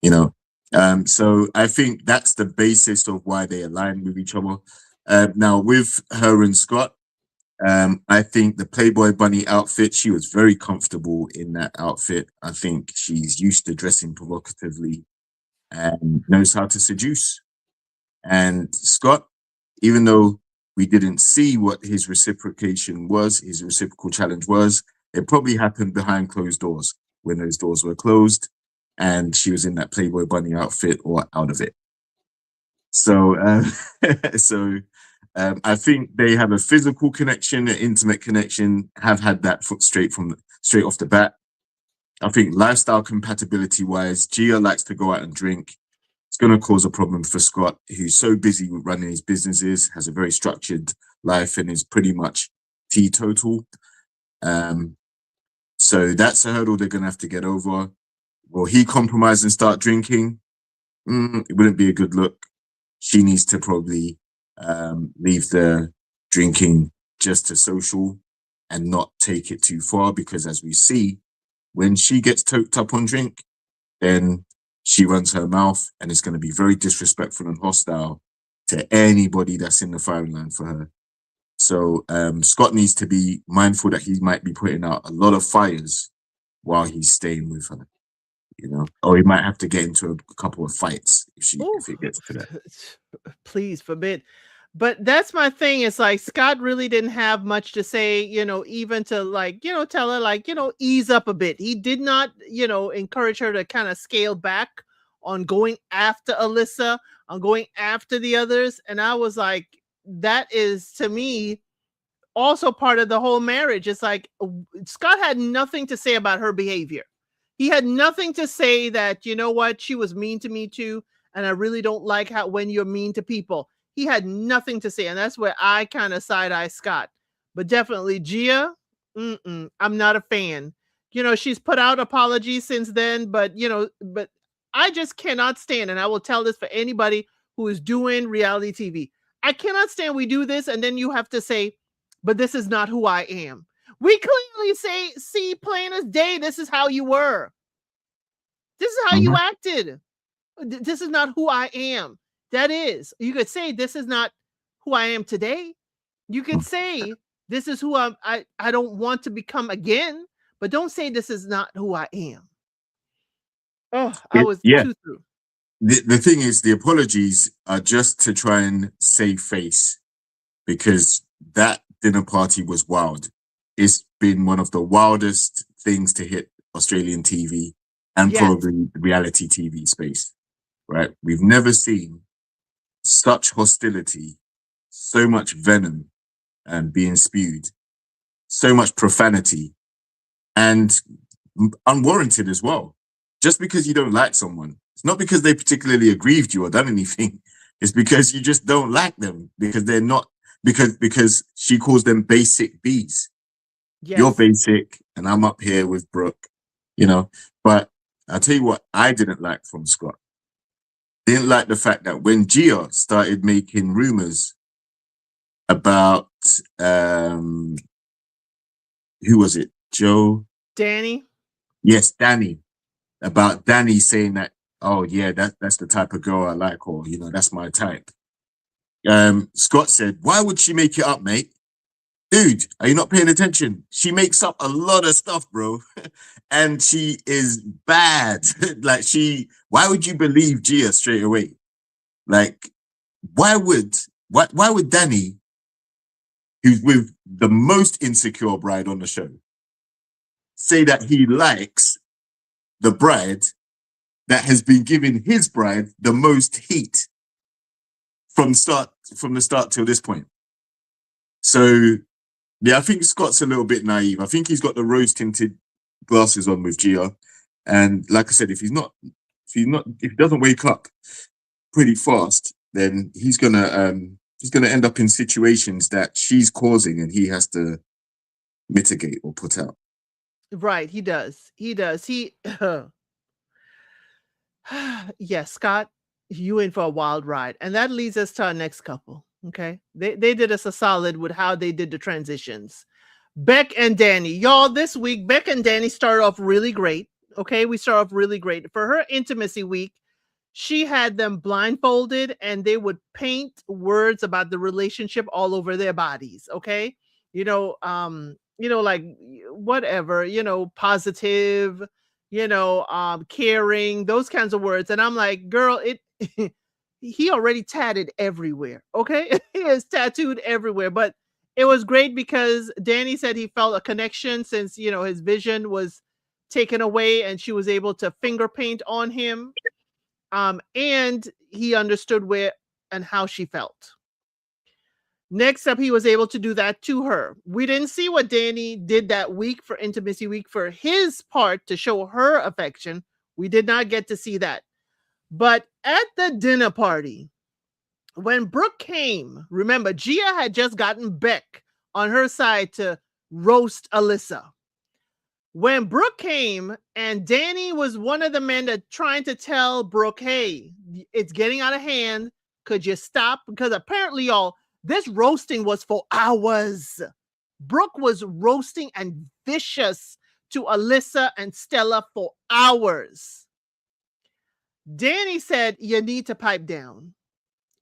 you know. So I think that's the basis of why they align with each other. Now, with her and Scott, I think the Playboy bunny outfit, she was very comfortable in that outfit. I think she's used to dressing provocatively and knows how to seduce. And Scott, even though we didn't see what his reciprocation was, his reciprocal challenge was, it probably happened behind closed doors when those doors were closed and she was in that Playboy bunny outfit or out of it. So, I think they have a physical connection, an intimate connection, have had that straight off the bat. I think lifestyle compatibility wise, Gia likes to go out and drink. It's going to cause a problem for Scott, who's so busy with running his businesses, has a very structured life, and is pretty much teetotal. So that's a hurdle they're going to have to get over. Will he compromise and start drinking? It wouldn't be a good look. She needs to probably leave the drinking just to social and not take it too far, because as we see, when she gets toked up on drink, then she runs her mouth and it's going to be very disrespectful and hostile to anybody that's in the firing line for her. So Scott needs to be mindful that he might be putting out a lot of fires while he's staying with her, you know, or he might have to get into a couple of fights if it gets to that. Please forbid. But that's my thing. It's like Scott really didn't have much to say, you know, even to like, you know, tell her like, you know, ease up a bit. He did not, you know, encourage her to kind of scale back on going after Alyssa, on going after the others. And I was like, that is to me also part of the whole marriage. It's like Scott had nothing to say about her behavior. He had nothing to say that, you know what, she was mean to me too. And I really don't like how when you're mean to people. He had nothing to say. And that's where I kind of side-eye Scott. But definitely Gia, I'm not a fan. You know, she's put out apologies since then, but you know, but I just cannot stand, and I will tell this for anybody who is doing reality TV. I cannot stand we do this, and then you have to say, but this is not who I am. We clearly see plain as day, this is how you were. This is how you acted. This is not who I am. That is, you could say this is not who I am today. You could say this is who I don't want to become again, but don't say this is not who I am. Oh, I was too through. The thing is, the apologies are just to try and save face, because that dinner party was wild. It's been one of the wildest things to hit Australian TV and probably reality TV space, right? We've never seen such hostility, so much venom being spewed, so much profanity, and unwarranted as well. Just because you don't like someone, it's not because they particularly aggrieved you or done anything. It's because you just don't like them, because they're not, because she calls them basic bees. Yes. You're basic and I'm up here with Brooke, you know. But I'll tell you what I didn't like from Scott. Didn't like the fact that when Gia started making rumors about who was it? Joe? Danny. Yes, Danny. About Danny saying that, oh yeah, that's the type of girl I like, or that's my type. Scott said, why would she make it up, mate? Dude, are you not paying attention? She makes up a lot of stuff, bro. And she is bad. Like, why would you believe Gia straight away? Like, why would Danny, who's with the most insecure bride on the show, say that he likes the bride that has been giving his bride the most heat from the start till this point? So yeah, I think Scott's a little bit naive. I think he's got the rose tinted glasses on with Gia, and like I said, if he doesn't wake up pretty fast, then he's gonna end up in situations that she's causing, and he has to mitigate or put out. Right, he does. Yes, Scott, you in for a wild ride. And that leads us to our next couple. Okay. They did us a solid with how they did the transitions. Beck and Danny. Y'all, this week, Beck and Danny started off really great. Okay. We start off really great. For her intimacy week, she had them blindfolded and they would paint words about the relationship all over their bodies. Okay. Like whatever, positive, caring, those kinds of words. And I'm like, girl, he already tatted everywhere. Okay. He is tattooed everywhere. But it was great because Danny said he felt a connection since, his vision was taken away and she was able to finger paint on him. And he understood where and how she felt. Next up, he was able to do that to her. We didn't see what Danny did that week for intimacy week for his part to show her affection. We did not get to see that. But at the dinner party, when Brooke came, remember, Gia had just gotten Beck on her side to roast Alyssa. When Brooke came and Danny was one of the men that trying to tell Brooke, hey, it's getting out of hand. Could you stop? Because apparently, y'all, this roasting was for hours. Brooke was roasting and vicious to Alyssa and Stella for hours. Danny said, you need to pipe down.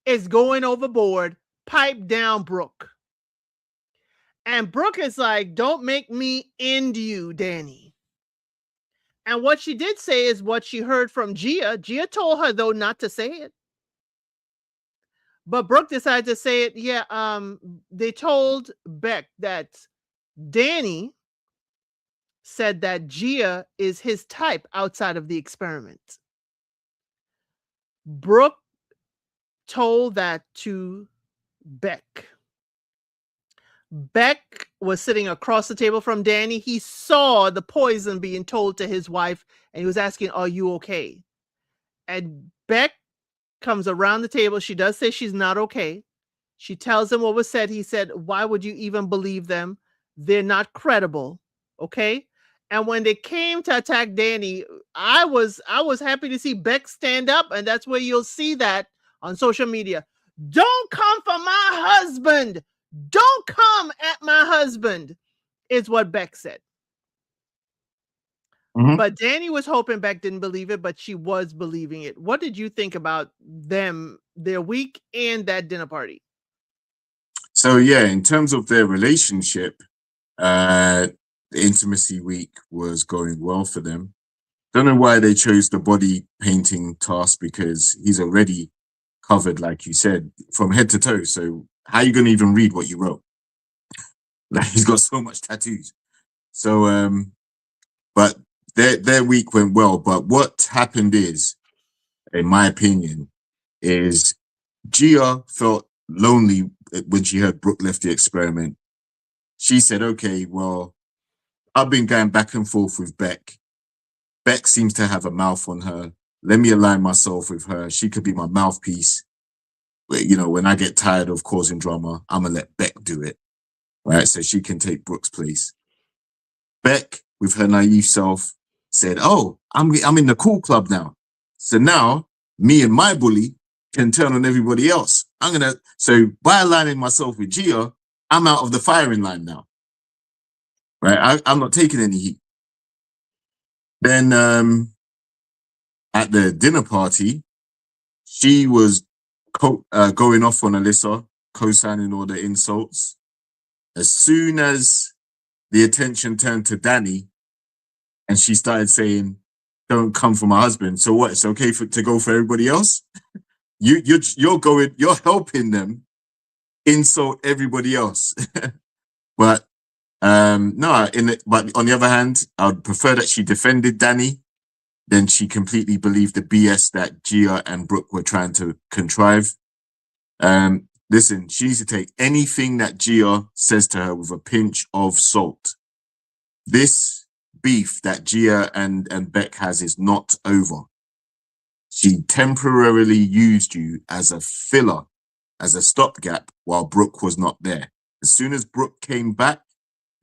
It's going overboard. Pipe down, Brooke. And Brooke is like, don't make me end you, Danny. And what she did say is what she heard from Gia. Gia told her, though, not to say it. But Brooke decided to say it. Yeah, they told Beck that Danny said that Gia is his type outside of the experiment. Brooke told that to Beck. Beck was sitting across the table from Danny. He saw the poison being told to his wife, and he was asking, are you okay? And Beck comes around the table. She does say she's not okay. She tells him what was said. He said, why would you even believe them? They're not credible. Okay. And when they came to attack Danny, I was happy to see Beck stand up. And that's where you'll see that on social media. Don't come for my husband. Don't come at my husband, is what Beck said. Mm-hmm. But Danny was hoping Beck didn't believe it, but she was believing it. What did you think about them, their week, and that dinner party? So yeah, in terms of their relationship, the intimacy week was going well for them. Don't know why they chose the body painting task, because he's already covered, like you said, from head to toe. So how are you going to even read what you wrote? Like, he's got so much tattoos. So, but their week went well. But what happened is, in my opinion, is Gia felt lonely when she heard Brooke left the experiment. She said, okay, well, I've been going back and forth with Beck. Beck seems to have a mouth on her. Let me align myself with her. She could be my mouthpiece. But, when I get tired of causing drama, I'm going to let Beck do it. Right? So she can take Brooke's place. Beck, with her naive self, said, oh, I'm in the cool club now. So now me and my bully can turn on everybody else. So by aligning myself with Gia, I'm out of the firing line now. Right? I'm not taking any heat. Then at the dinner party, she was going off on Alyssa, co-signing all the insults. As soon as the attention turned to Danny, and she started saying, "Don't come for my husband." So what? It's okay to go for everybody else. You're helping them insult everybody else. But no, but on the other hand, I would prefer that she defended Danny than she completely believed the BS that Gia and Brooke were trying to contrive. Listen, she needs to take anything that Gia says to her with a pinch of salt. This beef that Gia and Beck has is not over. She temporarily used you as a filler, as a stopgap while Brooke was not there. As soon as Brooke came back,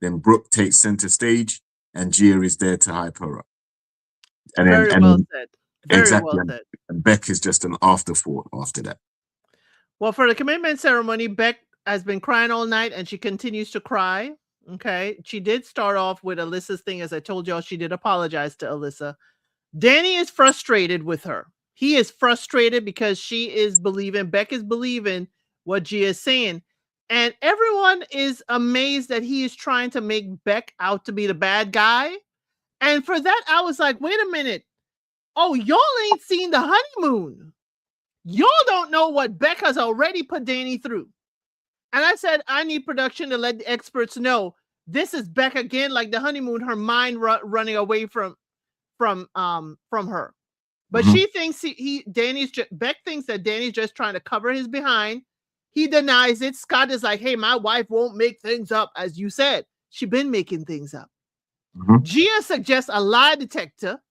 then Brooke takes center stage and Gia is there to hype her up. And Very then, well said. Very exactly, well said. and Beck is just an afterthought after that. Well, for the commitment ceremony, Beck has been crying all night and she continues to cry. Okay. She did start off with Alyssa's thing. As I told y'all, she did apologize to Alyssa. Danny is frustrated with her. He is frustrated because Beck is believing what Gia is saying. And everyone is amazed that he is trying to make Beck out to be the bad guy. And for that, I was like, wait a minute. Oh, y'all ain't seen the honeymoon. Y'all don't know what Beck has already put Danny through. And I said, I need production to let the experts know this is Beck again, like the honeymoon, her mind running away from her. But she thinks Beck thinks that Danny's just trying to cover his behind. He denies it. Scott is like, hey, my wife won't make things up, as you said. She been making things up. Gia suggests a lie detector.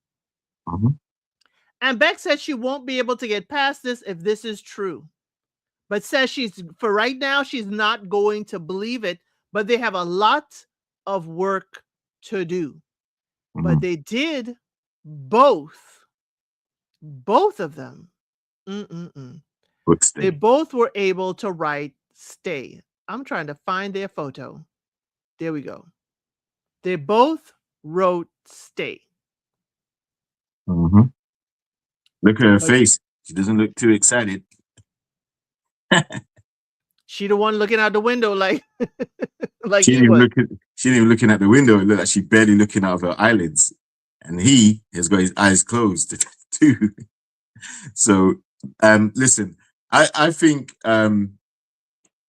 And Beck says she won't be able to get past this if this is true. But says for right now, she's not going to believe it. But they have a lot of work to do. But they did both of them. They both were able to write stay. I'm trying to find their photo. There we go. They both wrote stay. Look at her face. She doesn't look too excited. She the one looking out the window like she ain't even looking at the window. It looked like she barely looking out of her eyelids. And he has got his eyes closed too. So listen, I think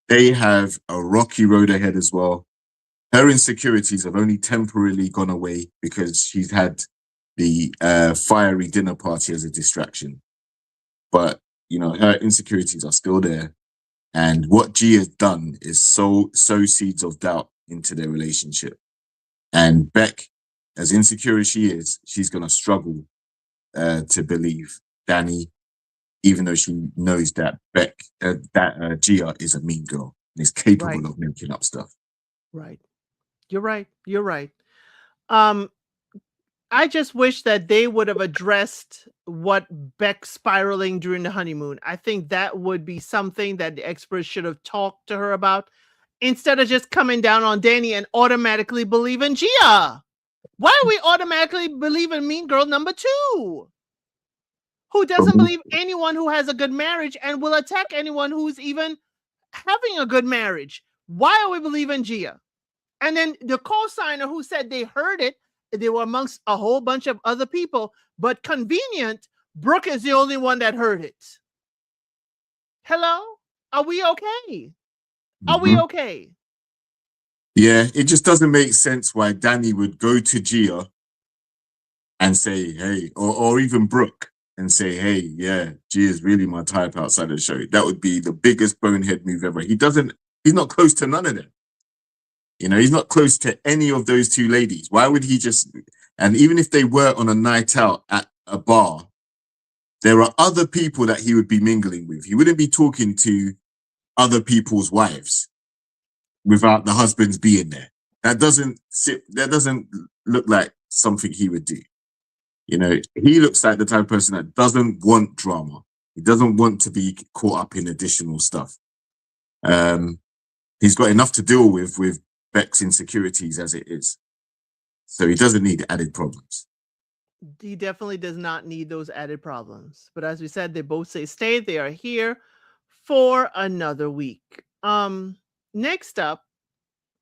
they have a rocky road ahead as well. Her insecurities have only temporarily gone away because she's had the fiery dinner party as a distraction. But, you know, her insecurities are still there. And what G has done is sow seeds of doubt into their relationship. And Beck, as insecure as she is, she's going to struggle to believe Danny, even though she knows that Gia is a mean girl and is capable of making up stuff. Right. You're right. You're right. I just wish that they would have addressed what Beck spiraling during the honeymoon. I think that would be something that the experts should have talked to her about instead of just coming down on Danny and automatically believing Gia. Why are we automatically believing mean girl number 2? Who doesn't believe anyone who has a good marriage and will attack anyone who's even having a good marriage? Why are we believing Gia? And then the co-signer who said they heard it, they were amongst a whole bunch of other people, but convenient, Brooke is the only one that heard it. Hello? Are we okay? Are we okay? Yeah, it just doesn't make sense why Danny would go to Gia and say, hey, or even Brooke and say, hey, yeah, Gia's really my type outside of the show. That would be the biggest bonehead move ever. He's not close to none of them. You know, he's not close to any of those 2 ladies. Why would he just... And even if they were on a night out at a bar, there are other people that he would be mingling with. He wouldn't be talking to other people's wives without the husbands being there. That doesn't look like something he would do. You know, he looks like the type of person that doesn't want drama. He doesn't want to be caught up in additional stuff. He's got enough to deal with Beck's insecurities as it is. So he doesn't need added problems. He definitely does not need those added problems. But as we said, they both say stay. They are here for another week. Next up,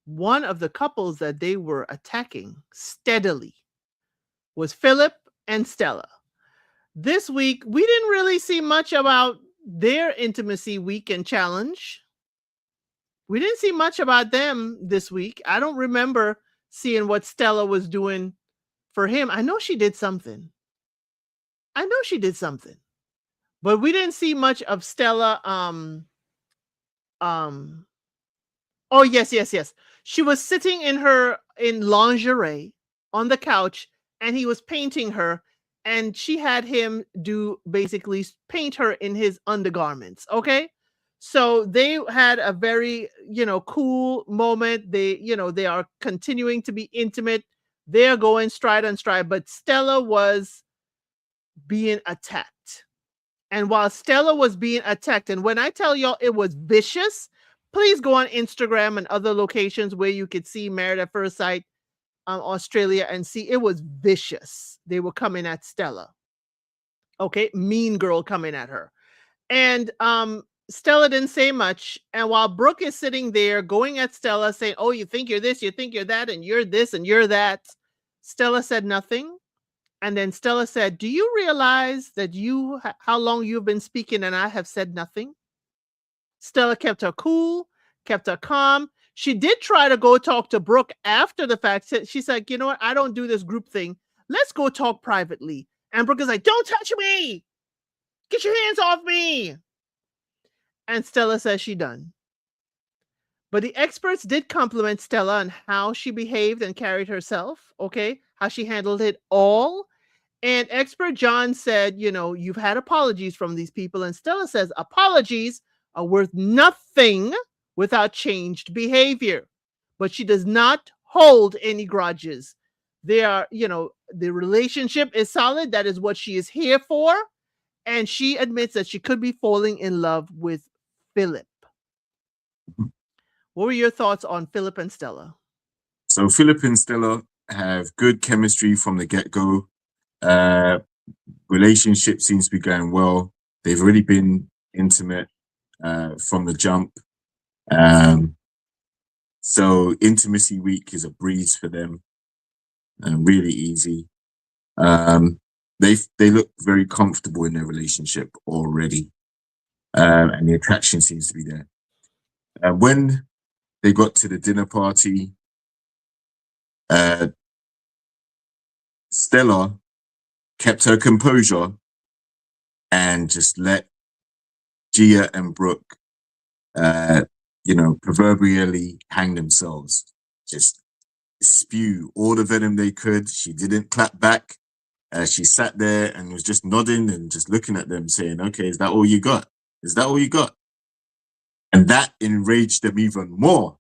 one of the couples that they were attacking steadily was Philip and Stella. This week, we didn't really see much about their intimacy weekend challenge. We didn't see much about them this week. I don't remember seeing what Stella was doing for him. I know she did something. But we didn't see much of Stella. Oh, yes. She was sitting in lingerie on the couch, and he was painting her, and she had him basically paint her in his undergarments. Okay. So they had a very, cool moment. They are continuing to be intimate. They're going stride on stride, but Stella was being attacked. And while Stella was being attacked, and when I tell y'all it was vicious, please go on Instagram and other locations where you could see Married at First Sight Australia and see it was vicious. They were coming at Stella. Okay, mean girl coming at her. And Stella didn't say much. And while Brooke is sitting there going at Stella saying, oh, you think you're this, you think you're that, and you're this and you're that, Stella said nothing. And then Stella said, do you realize that how long you've been speaking and I have said nothing? Stella kept her cool, kept her calm. She did try to go talk to Brooke after the fact. She said, you know what? I don't do this group thing. Let's go talk privately. And Brooke is like, don't touch me. Get your hands off me. And Stella says she done. But the experts did compliment Stella on how she behaved and carried herself, okay? How she handled it all. And expert John said, you've had apologies from these people. And Stella says apologies are worth nothing without changed behavior. But she does not hold any grudges. They are, the relationship is solid. That is what she is here for. And she admits that she could be falling in love with Philip. What were your thoughts on Philip and Stella? So Philip and Stella have good chemistry from the get-go. Relationship seems to be going well. They've already been intimate from the jump. So intimacy week is a breeze for them and really easy. They look very comfortable in their relationship already. And the attraction seems to be there. When they got to the dinner party, Stella kept her composure and just let Gia and Brooke, proverbially hang themselves. Just spew all the venom they could. She didn't clap back. She sat there and was just nodding and just looking at them saying, okay, is that all you got? Is that all you got? And that enraged them even more.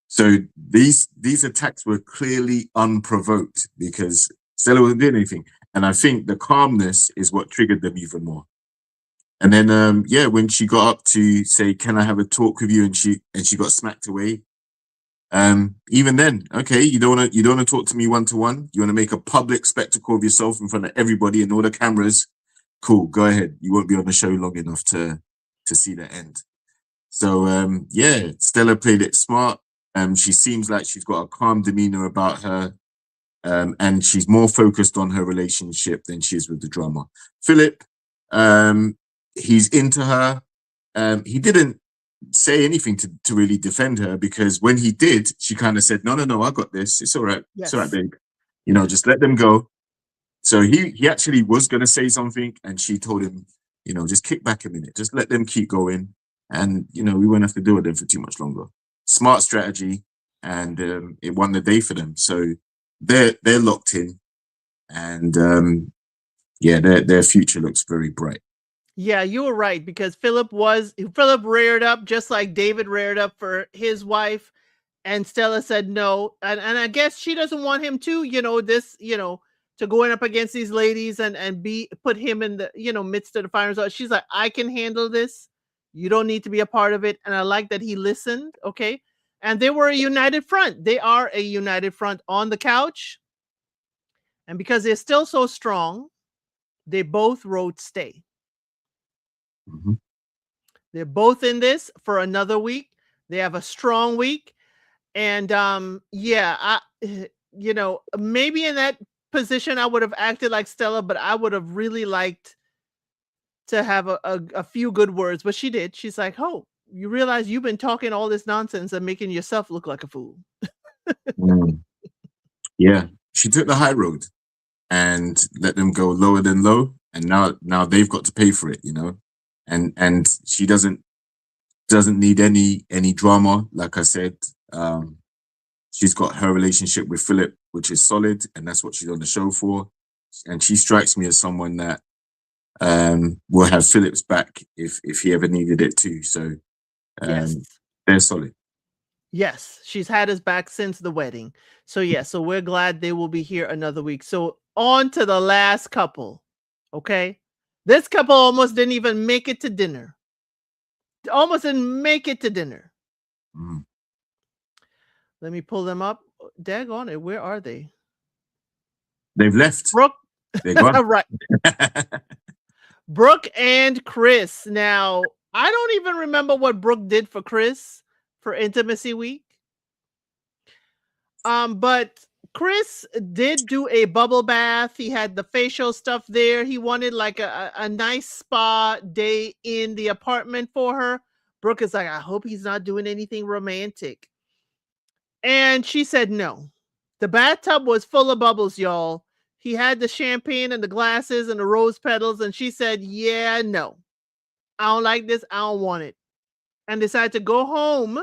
So these attacks were clearly unprovoked because Stella wasn't doing anything. And I think the calmness is what triggered them even more. And then, when she got up to say, can I have a talk with you? And she got smacked away. Even then, okay, you don't want to talk to me one-to-one. You want to make a public spectacle of yourself in front of everybody and all the cameras. Cool, go ahead. You won't be on the show long enough to see the end. So, Stella played it smart. She seems like she's got a calm demeanor about her. And she's more focused on her relationship than she is with the drama. Philip, he's into her. He didn't say anything to really defend her because when he did, she kind of said, no, I got this. It's all right. Yes. It's all right, babe. Just let them go. So he actually was going to say something and she told him, just kick back a minute. Just let them keep going. And, we won't have to deal with them for too much longer. Smart strategy. And it won the day for them. So they're locked in. And, their future looks very bright. Yeah, you were right because Philip reared up just like David reared up for his wife, and Stella said no, and I guess she doesn't want him to, to going up against these ladies and be put him in the midst of the fire. So she's like, I can handle this. You don't need to be a part of it. And I like that he listened. Okay. And they were a united front. They are a united front on the couch. And because they're still so strong, they both wrote stay. Mhm. They're both in this for another week. They have a strong week. And yeah, maybe in that position I would have acted like Stella, but I would have really liked to have a few good words. But she did. She's like, oh, you realize you've been talking all this nonsense and making yourself look like a fool. Mm. Yeah, she took the high road and let them go lower than low, and now they've got to pay for it, and she doesn't need any drama. Like I said, she's got her relationship with Philip, which is solid, and that's what she's on the show for. And she strikes me as someone that will have Philip's back if he ever needed it too. So Yes. they're solid. Yes, she's had his back since the wedding. So yeah, so we're glad they will be here another week. So on to the last couple. Okay. This couple almost didn't even make it to dinner. Almost didn't make it to dinner. Mm. Let me pull them up. Daggone it. Where are they? They've left. Brooke. They're gone. Right. Brooke and Chris. Now, I don't even remember what Brooke did for Chris for Intimacy Week. But Chris did do a bubble bath. He had the facial stuff there. He wanted like a nice spa day in the apartment for her. Brooke is like, I hope he's not doing anything romantic. And she said no. The bathtub was full of bubbles, y'all. He had the champagne and the glasses and the rose petals. And she said, yeah, no. I don't like this. I don't want it. And decided to go home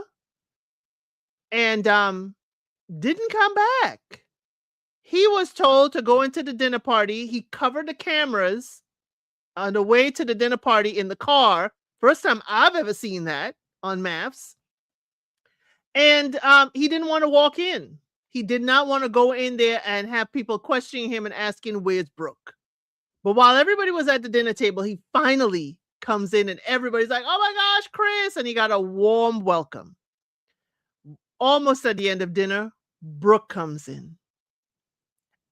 and didn't come back. He was told to go into the dinner party. He covered the cameras on the way to the dinner party in the car. First time I've ever seen that on Mafs. And he didn't want to walk in. He did not want to go in there and have people questioning him and asking, where's Brooke? But while everybody was at the dinner table, he finally comes in and everybody's like, oh my gosh, Chris. And he got a warm welcome. Almost at the end of dinner, Brooke comes in.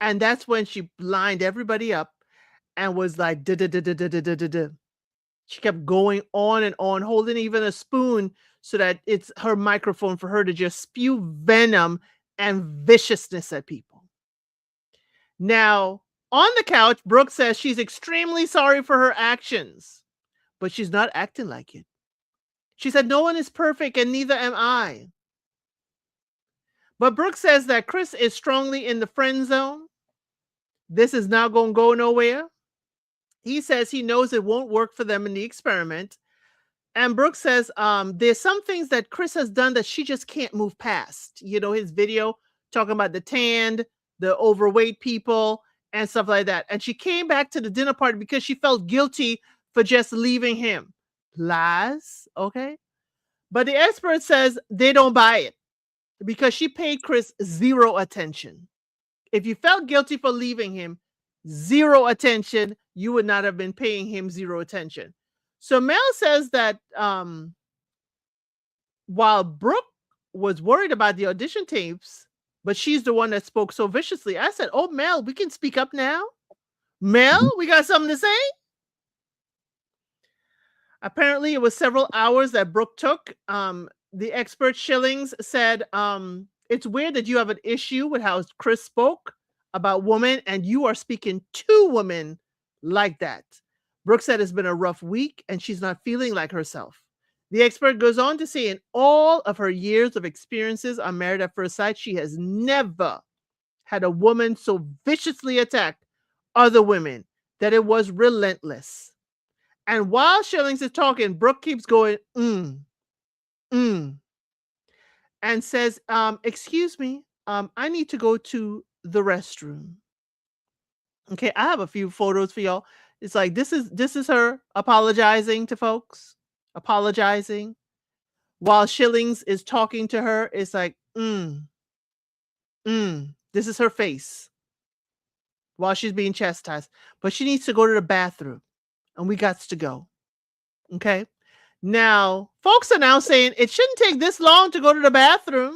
And that's when she lined everybody up and was like, da da da da da da da da. She kept going on and on, holding even a spoon so that it's her microphone for her to just spew venom and viciousness at people. Now, on the couch, Brooke says she's extremely sorry for her actions, but she's not acting like it. She said, no one is perfect and neither am I. But Brooke says that Chris is strongly in the friend zone. This is not going to go nowhere. He says he knows it won't work for them in the experiment. And Brooke says there's some things that Chris has done that she just can't move past. His video talking about the tanned, the overweight people and stuff like that. And she came back to the dinner party because she felt guilty for just leaving him. Lies, okay? But the expert says they don't buy it because she paid Chris zero attention. If you felt guilty for leaving him, zero attention, you would not have been paying him zero attention. So Mel says that while Brooke was worried about the audition tapes, but she's the one that spoke so viciously, I said, oh, Mel, we can speak up now. Mel, we got something to say? Apparently, it was several hours that Brooke took. The expert Shillings said, it's weird that you have an issue with how Chris spoke about women and you are speaking to women like that. Brooke said it's been a rough week and she's not feeling like herself. The expert goes on to say in all of her years of experiences on Married at First Sight, she has never had a woman so viciously attack other women that it was relentless. And while Shillings is talking, Brooke keeps going, and says, excuse me, I need to go to the restroom. Okay, I have a few photos for y'all. It's like this is her apologizing to folks, apologizing. While Shillings is talking to her, it's like, this is her face. while she's being chastised, but she needs to go to the bathroom, and we got to go. Okay. Now, folks are now saying it shouldn't take this long to go to the bathroom.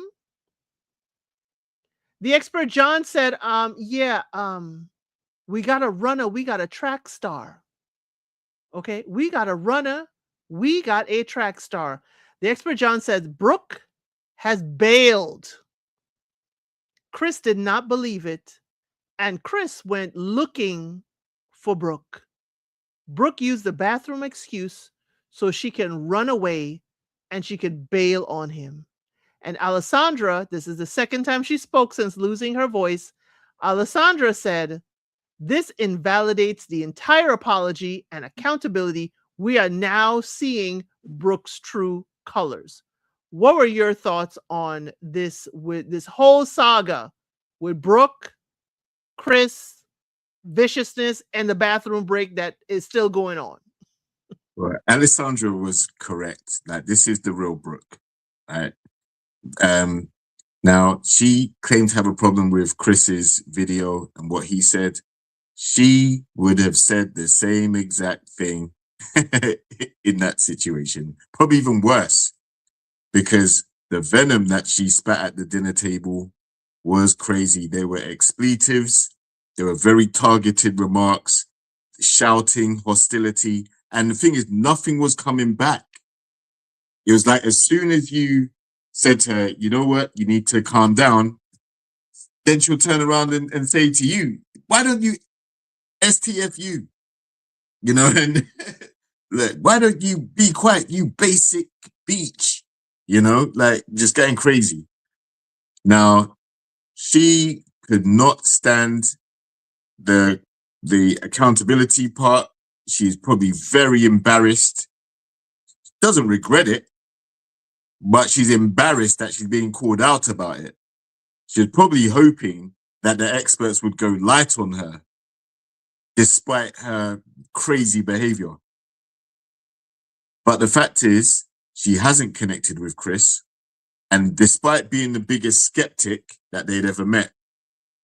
The expert John said, yeah, we got a runner, we got a track star. Okay, we got a runner, we got a track star. The expert John says Brooke has bailed. Chris did not believe it, and Chris went looking for Brooke. Brooke used the bathroom excuse so she can run away and she could bail on him. And Alessandra, this is the second time she spoke since losing her voice. Alessandra said, "This invalidates the entire apology and accountability. We are now seeing Brooke's true colors." What were your thoughts on this, with this whole saga with Brooke, Chris, viciousness, and the bathroom break that is still going on? Right. Alessandra was correct. Like, this is the real Brooke. Right. Now she claimed to have a problem with Chris's video and what he said. She would have said the same exact thing in that situation, probably even worse, because the venom that she spat at the dinner table was crazy. They were expletives. They were very targeted remarks, shouting, hostility. And the thing is, nothing was coming back. It was like, as soon as you said to her, you know what, you need to calm down, then she'll turn around and say to you, why don't you STFU? You know, and look, why don't you be quiet, you basic beach? You know, like, just getting crazy. Now, she could not stand the accountability part. She's probably very embarrassed. Doesn't regret it, but she's embarrassed that she's being called out about it. She's probably hoping that the experts would go light on her, despite her crazy behavior. But the fact is, she hasn't connected with Chris. And despite being the biggest skeptic that they'd ever met,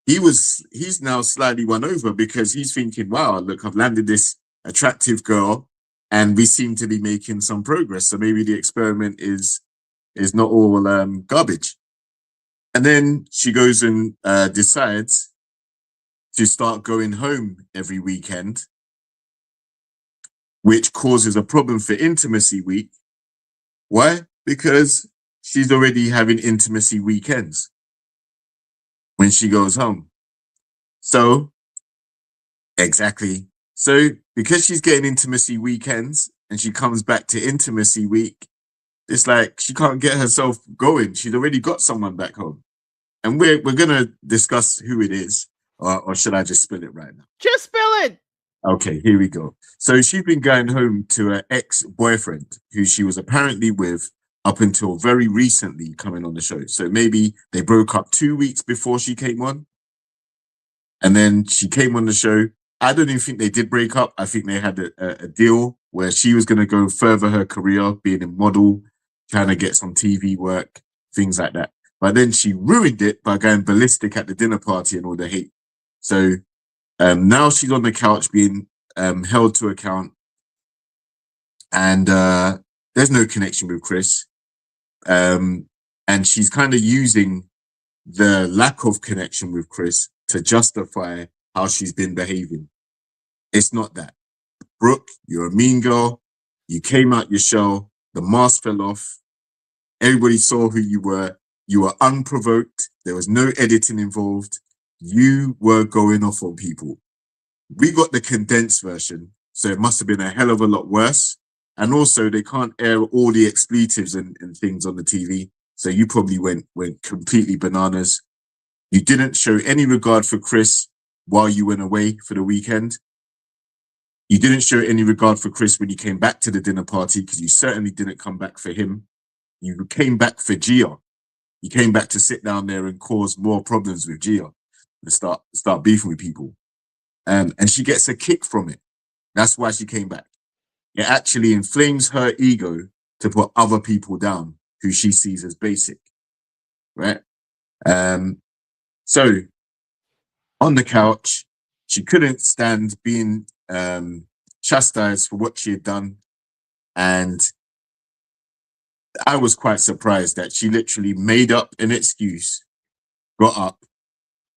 he's now slightly won over, because he's thinking, wow, look, I've landed this attractive girl and we seem to be making some progress. So maybe the experiment is not all garbage. And then she goes and decides to start going home every weekend, which causes a problem for intimacy week. Why? Because she's already having intimacy weekends when she goes home. So, exactly. So, because she's getting intimacy weekends and she comes back to intimacy week, it's like she can't get herself going. She's already got someone back home. And we're going to discuss who it is, or should I just spill it right now? Just spill it. Okay, here we go. So she's been going home to her ex-boyfriend, who she was apparently with up until very recently coming on the show. So maybe they broke up 2 weeks before she came on. And then she came on the show. I don't even think they did break up. I think they had a deal where she was going to go further her career, being a model, trying to get some TV work, things like that. But then she ruined it by going ballistic at the dinner party and all the hate. So now she's on the couch being held to account. And there's no connection with Chris. And she's kind of using the lack of connection with Chris to justify how she's been behaving. It's not that. Brooke, you're a mean girl. You came out your shell. The mask fell off. Everybody saw who you were. You were unprovoked. There was no editing involved. You were going off on people. We got the condensed version, so it must have been a hell of a lot worse. And also, they can't air all the expletives and things on the TV. So you probably went completely bananas. You didn't show any regard for Chris while you went away for the weekend. You didn't show any regard for Chris when you came back to the dinner party, because you certainly didn't come back for him. You came back for Gia. You came back to sit down there and cause more problems with Gia and start beefing with people. And she gets a kick from it. That's why she came back. It actually inflames her ego to put other people down who she sees as basic, right? So on the couch, She couldn't stand being chastised for what she had done. And I was quite surprised that she literally made up an excuse, got up,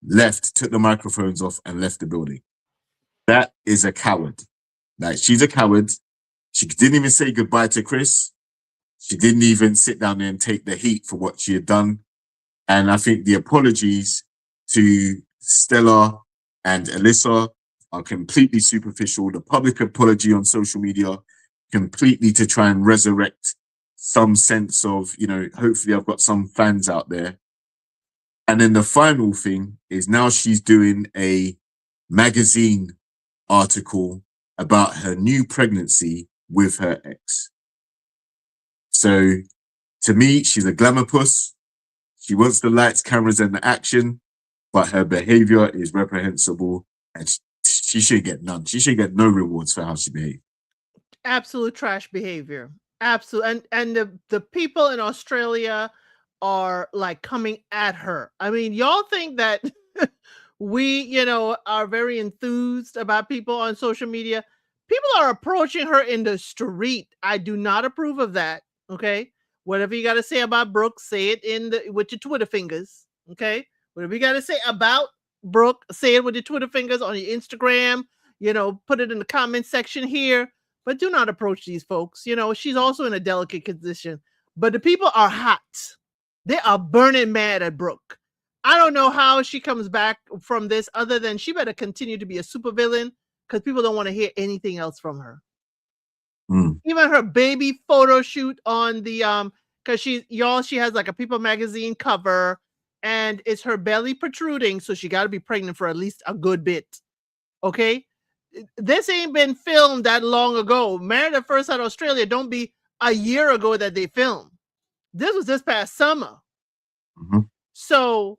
left, took the microphones off, and left the building. That is a coward. Like, she's a coward. She didn't even say goodbye to Chris. She didn't even sit down there and take the heat for what she had done. And I think the apologies to Stella and Alyssa are completely superficial. The public apology on social media, completely to try and resurrect some sense of, you know, hopefully I've got some fans out there. And then the final thing is now she's doing a magazine article about her new pregnancy with her ex. So to me, she's a glamour puss. She wants the lights, cameras, and the action, but her behavior is reprehensible, and she should get none. She should get no rewards for how she behaved. Absolute trash behavior. Absolute. And the people in Australia are like coming at her. I mean, y'all think that we, you know, are very enthused about people on social media. People are approaching her in the street. I do not approve of that. Okay. Whatever you got to say about Brooke, say it with your Twitter fingers. Okay. Whatever you got to say about Brooke, say it with your Twitter fingers on your Instagram. You know, put it in the comment section here. But do not approach these folks. You know, she's also in a delicate position. But the people are hot. They are burning mad at Brooke. I don't know how she comes back from this other than she better continue to be a supervillain because people don't want to hear anything else from her. Even her baby photo shoot on the because she has like a People magazine cover and it's her belly protruding, so she got to be pregnant for at least a good bit. Okay, this ain't been filmed that long ago. Married at First Sight Australia don't be a year ago that they filmed. This was this past summer. So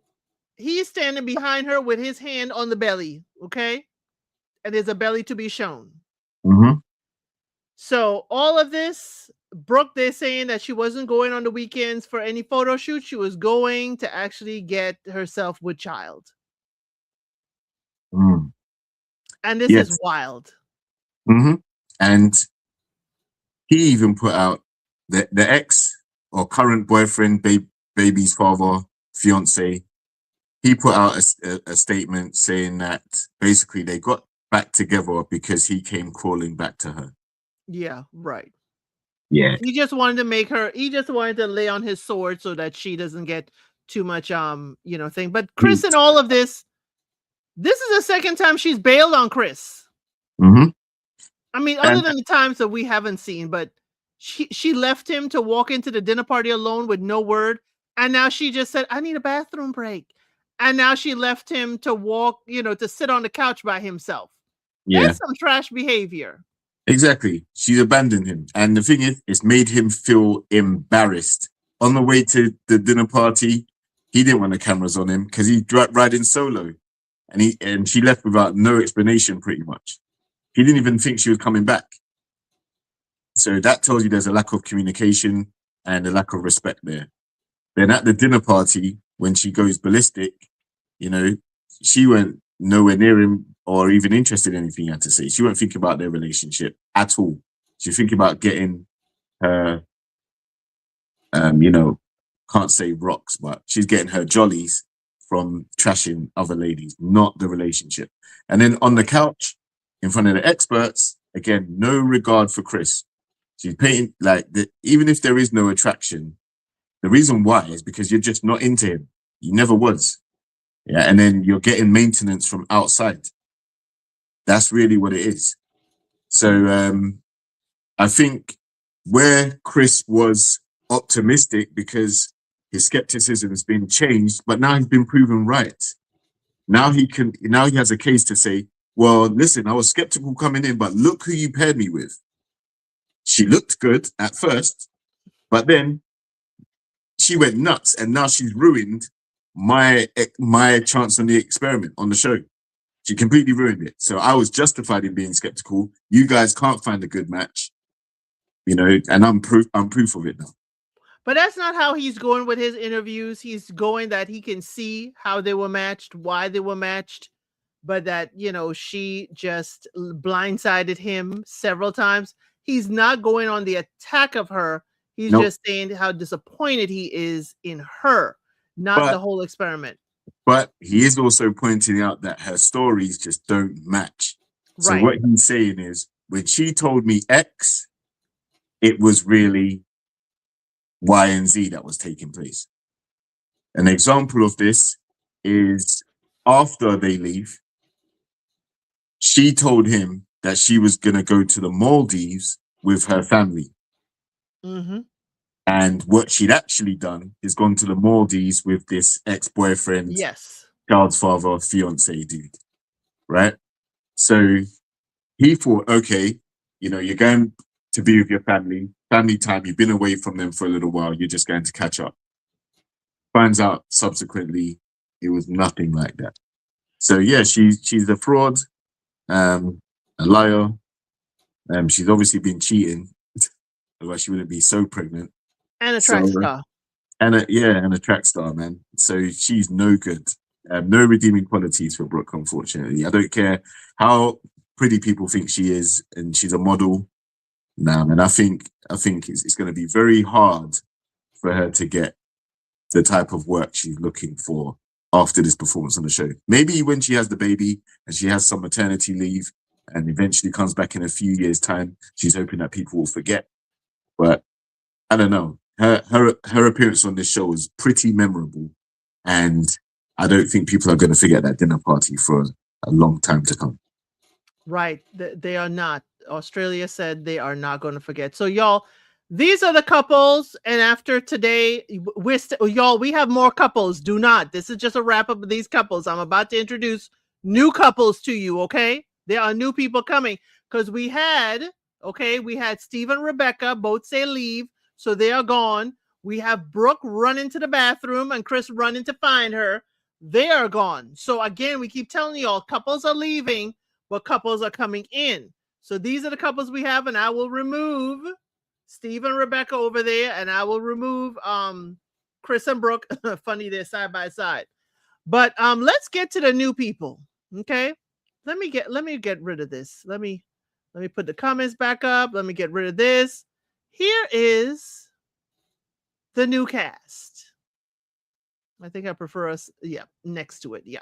he's standing behind her with his hand on the belly, okay? And there's a belly to be shown. So all of this, Brooke, they're saying that she wasn't going on the weekends for any photo shoot. She was going to actually get herself with child. And this is wild. And he even put out the ex or current boyfriend, baby's father, fiance. He put out a statement saying that basically they got back together because he came crawling back to her. Yeah, right. Yeah. He just wanted to make her, he just wanted to lay on his sword so that she doesn't get too much, you know, thing. But Chris and all of this is the second time she's bailed on Chris. I mean, other than the times that we haven't seen, but she left him to walk into the dinner party alone with no word. And now she just said, I need a bathroom break. And now she left him to walk, you know, to sit on the couch by himself. Yeah. That's some trash behavior. Exactly. She's abandoned him. And the thing is, it's made him feel embarrassed. On the way to the dinner party, he didn't want the cameras on him because he's riding solo. And she left without no explanation, pretty much. He didn't even think she was coming back. So that tells you there's a lack of communication and a lack of respect there. Then at the dinner party, when she goes ballistic, you know, she went nowhere near him or even interested in anything he had to say. She wasn't thinking about their relationship at all. She was thinking about getting her, you know, can't say rocks, but she's getting her jollies from trashing other ladies, not the relationship. And then on the couch, in front of the experts, again, no regard for Chris. She's painting like even if there is no attraction, the reason why is because you're just not into him. You never was. Yeah, and then you're getting maintenance from outside. That's really what it is. So I think where Chris was optimistic because his skepticism has been changed, but now he's been proven right. Now he has a case to say, well, listen, I was skeptical coming in, but look who you paired me with. She looked good at first, but then she went nuts, and now she's ruined my chance on the experiment on the show. She completely ruined it. So I was justified in being skeptical. You guys can't find a good match, you know, and I'm proof of it now. But that's not how he's going with his interviews. He's going that he can see how they were matched, why they were matched. but that, she just blindsided him several times. He's not going on the attack of her. He's Nope. just saying how disappointed he is in her, not the But whole experiment. he is also pointing out that her stories just don't match. So Right. what he's saying is, when she told me X, it was really Y and Z that was taking place. An example of this is after they leave, she told him that she was going to go to the Maldives with her family. Mm-hmm. And what she'd actually done is gone to the Maldives with this ex-boyfriend, Yes. child's father, fiance dude, right? So he thought, okay, you're going to be with your family time. You've been away from them for a little while. You're just going to catch up. Finds out subsequently it was nothing like that. So yeah, she's a fraud, a liar. She's obviously been cheating, otherwise she wouldn't be so pregnant. And a track So star. and a track star, man. So she's no good. No redeeming qualities for Brooke, unfortunately. I don't care how pretty people think she is, and she's a model. Nah, man. I think it's going to be very hard for her to get the type of work she's looking for after this performance on the show. Maybe when she has the baby and she has some maternity leave and eventually comes back in a few years' time, she's hoping that people will forget. But I don't know. Her appearance on this show was pretty memorable, and I don't think people are going to forget that dinner party for a long time to come. Right. They are not. Australia said they are not going to forget. So, y'all, these are the couples. And after today, y'all, we have more couples. Do not. This is just a wrap up of these couples. I'm about to introduce new couples to you. Okay. There are new people coming because we had Steve and Rebecca both say leave. So they are gone. We have Brooke run into the bathroom and Chris running to find her. They are gone. So again, we keep telling y'all couples are leaving, but couples are coming in. So these are the couples we have, and I will remove Steve and Rebecca over there, and I will remove Chris and Brooke. Funny, they're side by side. But let's get to the new people. Okay. Let me get rid of this. Let me put the comments back up. Let me get rid of this. Here is the new cast. I think I prefer us, next to it. Yeah.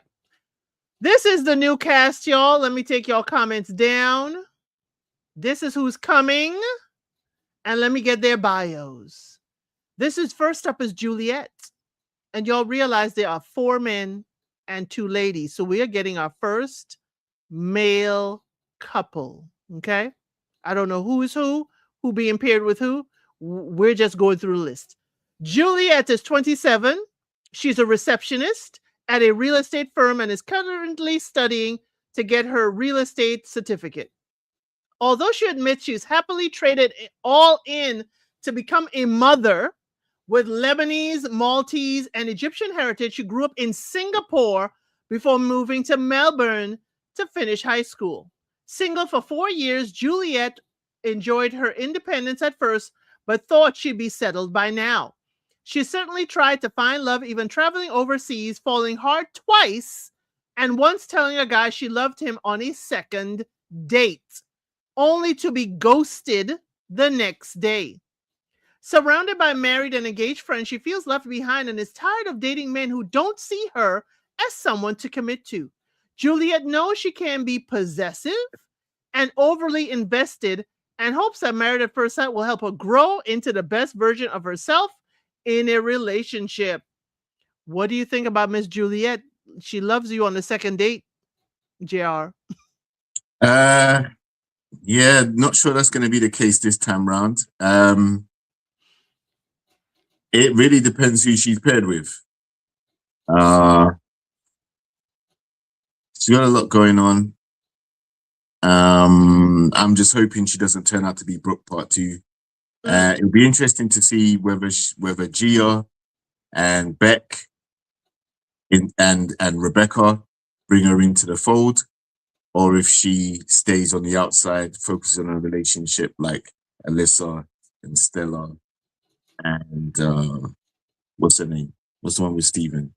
This is the new cast, y'all. Let me take y'all comments down. This is who's coming. And let me get their bios. This is first up is Juliet. And y'all realize there are 4 men and 2 ladies. So we are getting our first male couple. Okay. I don't know who is who being paired with who. We're just going through the list. Juliet is 27. She's a receptionist at a real estate firm and is currently studying to get her real estate certificate. Although she admits she's happily traded all in to become a mother with Lebanese, Maltese, and Egyptian heritage, she grew up in Singapore before moving to Melbourne to finish high school. Single for 4 years, Juliet enjoyed her independence at first, but thought she'd be settled by now. She certainly tried to find love, even traveling overseas, falling hard twice, and once telling a guy she loved him on a second date, only to be ghosted the next day. Surrounded by married and engaged friends, she feels left behind and is tired of dating men who don't see her as someone to commit to. Juliet knows she can be possessive and overly invested and hopes that Married at First Sight will help her grow into the best version of herself in a relationship. What do you think about Miss Juliet? She loves you on the second date, JR. Yeah, not sure that's going to be the case this time round. It really depends who she's paired with. She's got a lot going on. I'm just hoping she doesn't turn out to be Brooke Part 2. It'll be interesting to see whether Gia and Beck and Rebecca bring her into the fold, or if she stays on the outside, focuses on a relationship like Alyssa and Stella and what's her name? What's the one with Steven?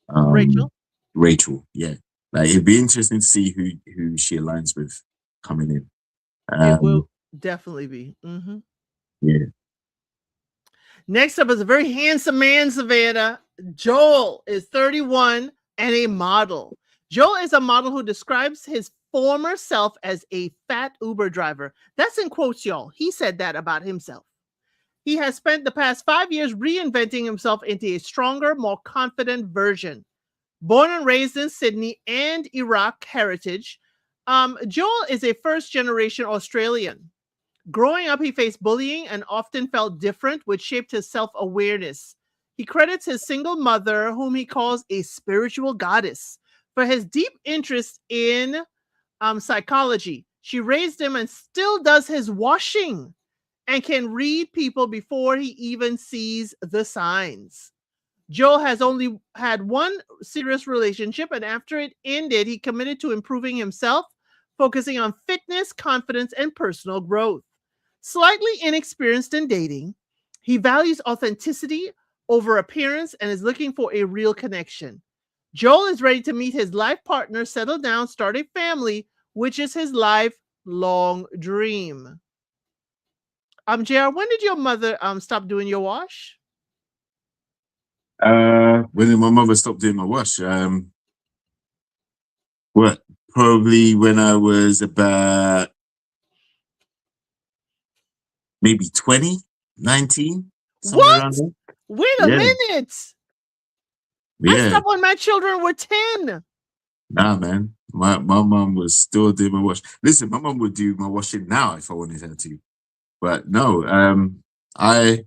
Rachel. Rachel, yeah. Like it'd be interesting to see who she aligns with coming in. It will definitely be. Yeah. Next up is a very handsome man, Savannah. Joel is 31 and a model. Joel is a model who describes his former self as a fat Uber driver. That's in quotes, y'all. He said that about himself. He has spent the past 5 years reinventing himself into a stronger, more confident version. Born and raised in Sydney and Iraq heritage, Joel is a first-generation Australian. Growing up, he faced bullying and often felt different, which shaped his self-awareness. He credits his single mother, whom he calls a spiritual goddess, for his deep interest in psychology. She raised him and still does his washing and can read people before he even sees the signs. Joel has only had one serious relationship, and after it ended, he committed to improving himself, focusing on fitness, confidence, and personal growth. Slightly inexperienced in dating, he values authenticity over appearance and is looking for a real connection. Joel is ready to meet his life partner, settle down, start a family, which is his lifelong dream. JR, when did your mother stop doing your wash? When did my mother stop doing my wash? What? Probably when I was about maybe 20, 19, somewhere around What? there. Wait a Yeah. minute. I Yeah. stopped when my children were 10. Nah, man. My mom was still doing my wash. Listen, my mom would do my washing now if I wanted her to. But no, I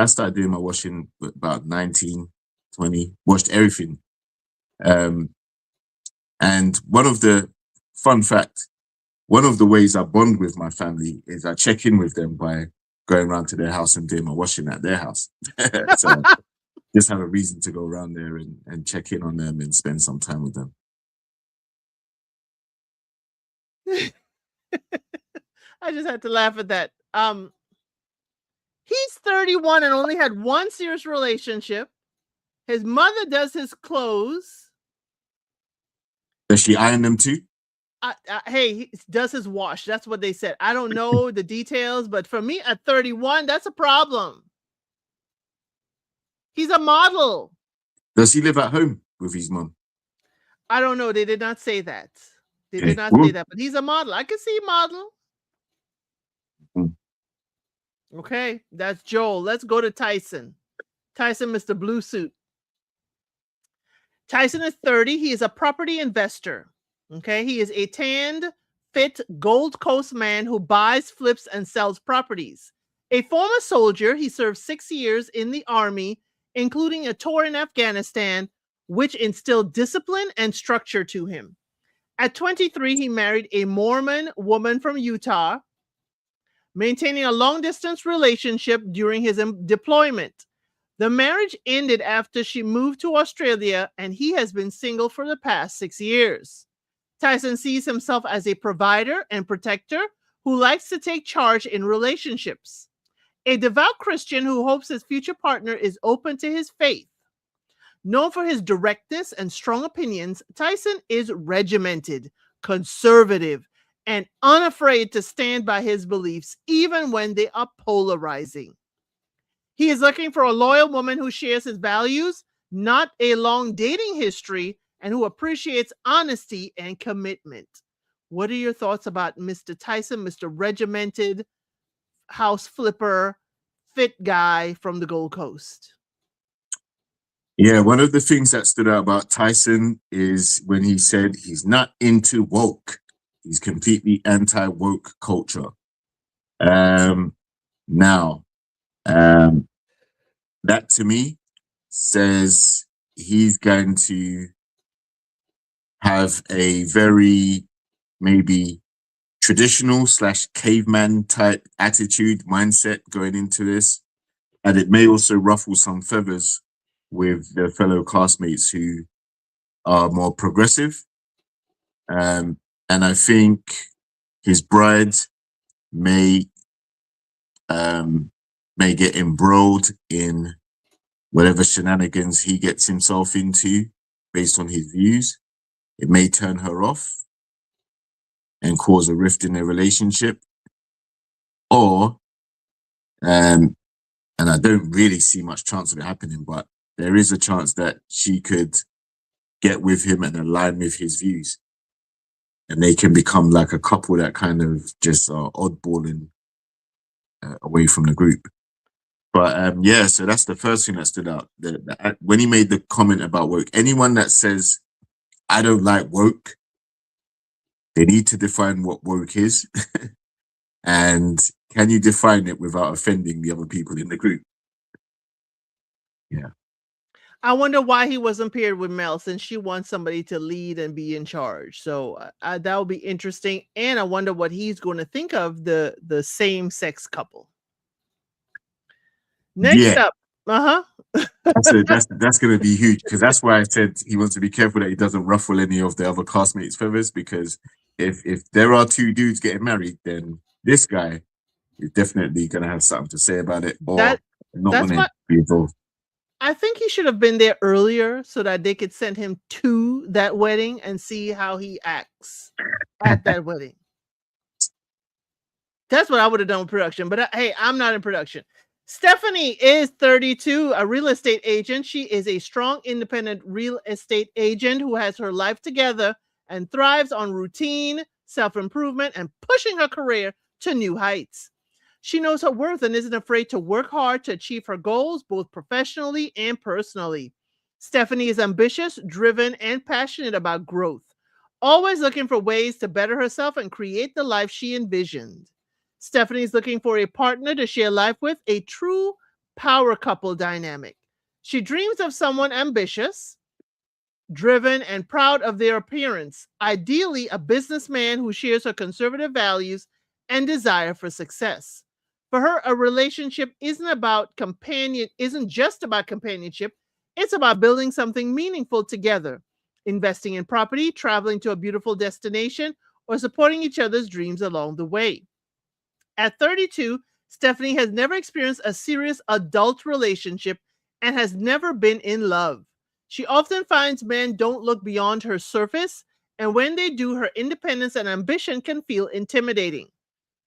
started doing my washing about 19, 20, washed everything. And one of the fun fact, one of the ways I bond with my family is I check in with them by going around to their house and doing my washing at their house. So just have a reason to go around there and check in on them and spend some time with them. I just had to laugh at that. He's 31 and only had one serious relationship. His mother does his clothes. Does she iron them too? Hey, he does his wash. That's what they said. I don't know the details, but for me at 31, that's a problem. He's a model. Does he live at home with his mom? I don't know. They did not say that. They Okay. did not say that, but he's a model. I can see model. Okay, that's Joel. Let's go to Tyson. Tyson, Mr. Blue Suit. Tyson is 30. He is a property investor. Okay, he is a tanned, fit Gold Coast man who buys, flips, and sells properties. A former soldier, he served 6 years in the army, including a tour in Afghanistan, which instilled discipline and structure to him. At 23, he married a Mormon woman from Utah, maintaining a long-distance relationship during his deployment. The marriage ended after she moved to Australia, and he has been single for the past 6 years. Tyson sees himself as a provider and protector who likes to take charge in relationships. A devout Christian who hopes his future partner is open to his faith. Known for his directness and strong opinions, Tyson is regimented, conservative, and unafraid to stand by his beliefs, even when they are polarizing. He is looking for a loyal woman who shares his values, not a long dating history, and who appreciates honesty and commitment. What are your thoughts about Mr. Tyson, Mr. Regimented, house flipper, fit guy from the Gold Coast? Yeah, one of the things that stood out about Tyson is when he said he's not into woke. He's completely anti-woke culture. Now, that to me says he's going to have a very maybe traditional / caveman type attitude, mindset going into this. And it may also ruffle some feathers with their fellow classmates who are more progressive. And I think his bride may get embroiled in whatever shenanigans he gets himself into. based on his views. It may turn her off and cause a rift in their relationship. Or, and I don't really see much chance of it happening, but there is a chance that she could get with him and align with his views. And they can become like a couple that kind of just are oddballing away from the group. But yeah, so that's the first thing that stood out. When he made the comment about woke, anyone that says, I don't like woke, they need to define what woke is. And can you define it without offending the other people in the group? Yeah. I wonder why he wasn't paired with Mel, since she wants somebody to lead and be in charge. So that will be interesting. And I wonder what he's going to think of the same sex couple. Next Yeah. up. Uh-huh. That's going to be huge, because that's why I said he wants to be careful that he doesn't ruffle any of the other castmates' feathers, because if there are two dudes getting married, then this guy is definitely going to have something to say about it, or not That's want to what be involved. I think he should have been there earlier so that they could send him to that wedding and see how he acts at that wedding. That's what I would have done with production. But hey, I'm not in production. Stephanie is 32, a real estate agent. She is a strong, independent real estate agent who has her life together and thrives on routine, self-improvement, and pushing her career to new heights. She knows her worth and isn't afraid to work hard to achieve her goals, both professionally and personally. Stephanie is ambitious, driven, and passionate about growth, always looking for ways to better herself and create the life she envisioned. Stephanie is looking for a partner to share life with, a true power couple dynamic. She dreams of someone ambitious, driven, and proud of their appearance, ideally a businessman who shares her conservative values and desire for success. For her, a relationship isn't just about companionship, it's about building something meaningful together, investing in property, traveling to a beautiful destination, or supporting each other's dreams along the way. At 32, Stephanie has never experienced a serious adult relationship and has never been in love. She often finds men don't look beyond her surface, and when they do, her independence and ambition can feel intimidating.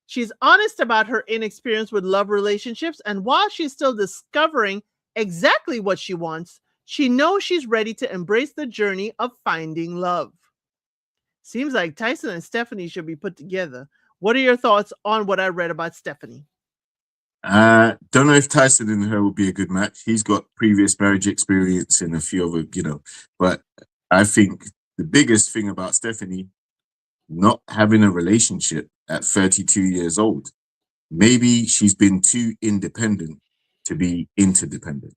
She's honest about her inexperience with love relationships, and while she's still discovering exactly what she wants, she knows she's ready to embrace the journey of finding love. Seems like Tyson and Stephanie should be put together. What are your thoughts on what I read about Stephanie? Don't know if Tyson and her would be a good match. He's got previous marriage experience and a few other, but I think the biggest thing about Stephanie not having a relationship at 32 years old, maybe she's been too independent to be interdependent.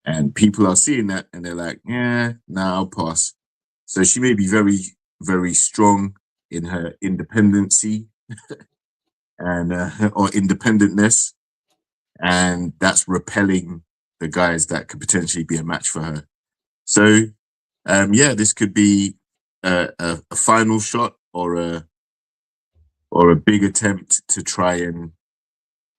And people are seeing that and they're like, yeah, nah, I'll pass. So she may be very, very strong in her independency and or independentness, and that's repelling the guys that could potentially be a match for her. So yeah, this could be a final shot or a big attempt to try and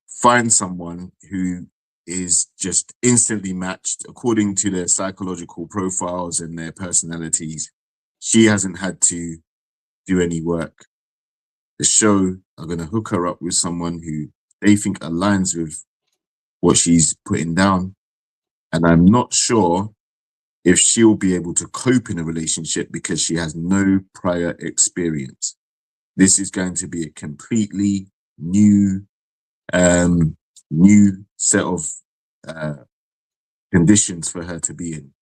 find someone who is just instantly matched according to their psychological profiles and their personalities. She hasn't had to do any work. The show are going to hook her up with someone who they think aligns with what she's putting down. And I'm not sure if she'll be able to cope in a relationship because she has no prior experience. This is going to be a completely new set of conditions for her to be in.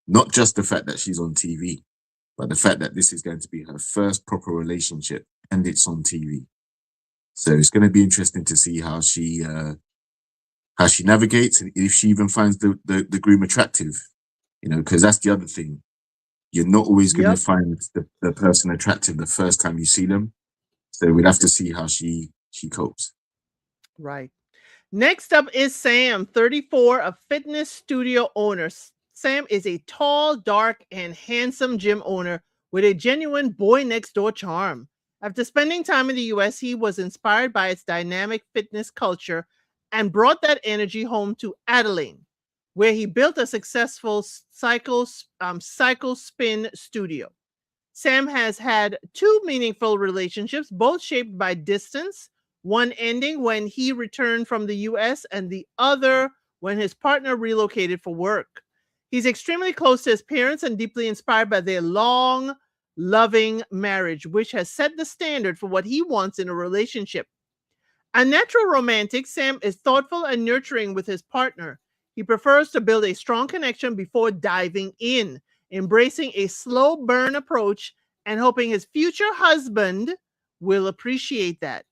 Not just the fact that she's on TV, but the fact that this is going to be her first proper relationship and it's on TV. So it's going to be interesting to see how she navigates and if she even finds the groom attractive, because that's the other thing. You're not always going to find the person attractive the first time you see them. So we'd have to see how she copes. Right. Next up is Sam, 34, a fitness studio owner. Sam is a tall, dark, and handsome gym owner with a genuine boy next door charm. After spending time in the US, he was inspired by its dynamic fitness culture and brought that energy home to Adelaide, where he built a successful cycle spin studio. Sam has had two meaningful relationships, both shaped by distance, one ending when he returned from the US and the other when his partner relocated for work. He's extremely close to his parents and deeply inspired by their long, loving marriage, which has set the standard for what he wants in a relationship. A natural romantic, Sam is thoughtful and nurturing with his partner. He prefers to build a strong connection before diving in, embracing a slow burn approach and hoping his future husband will appreciate that.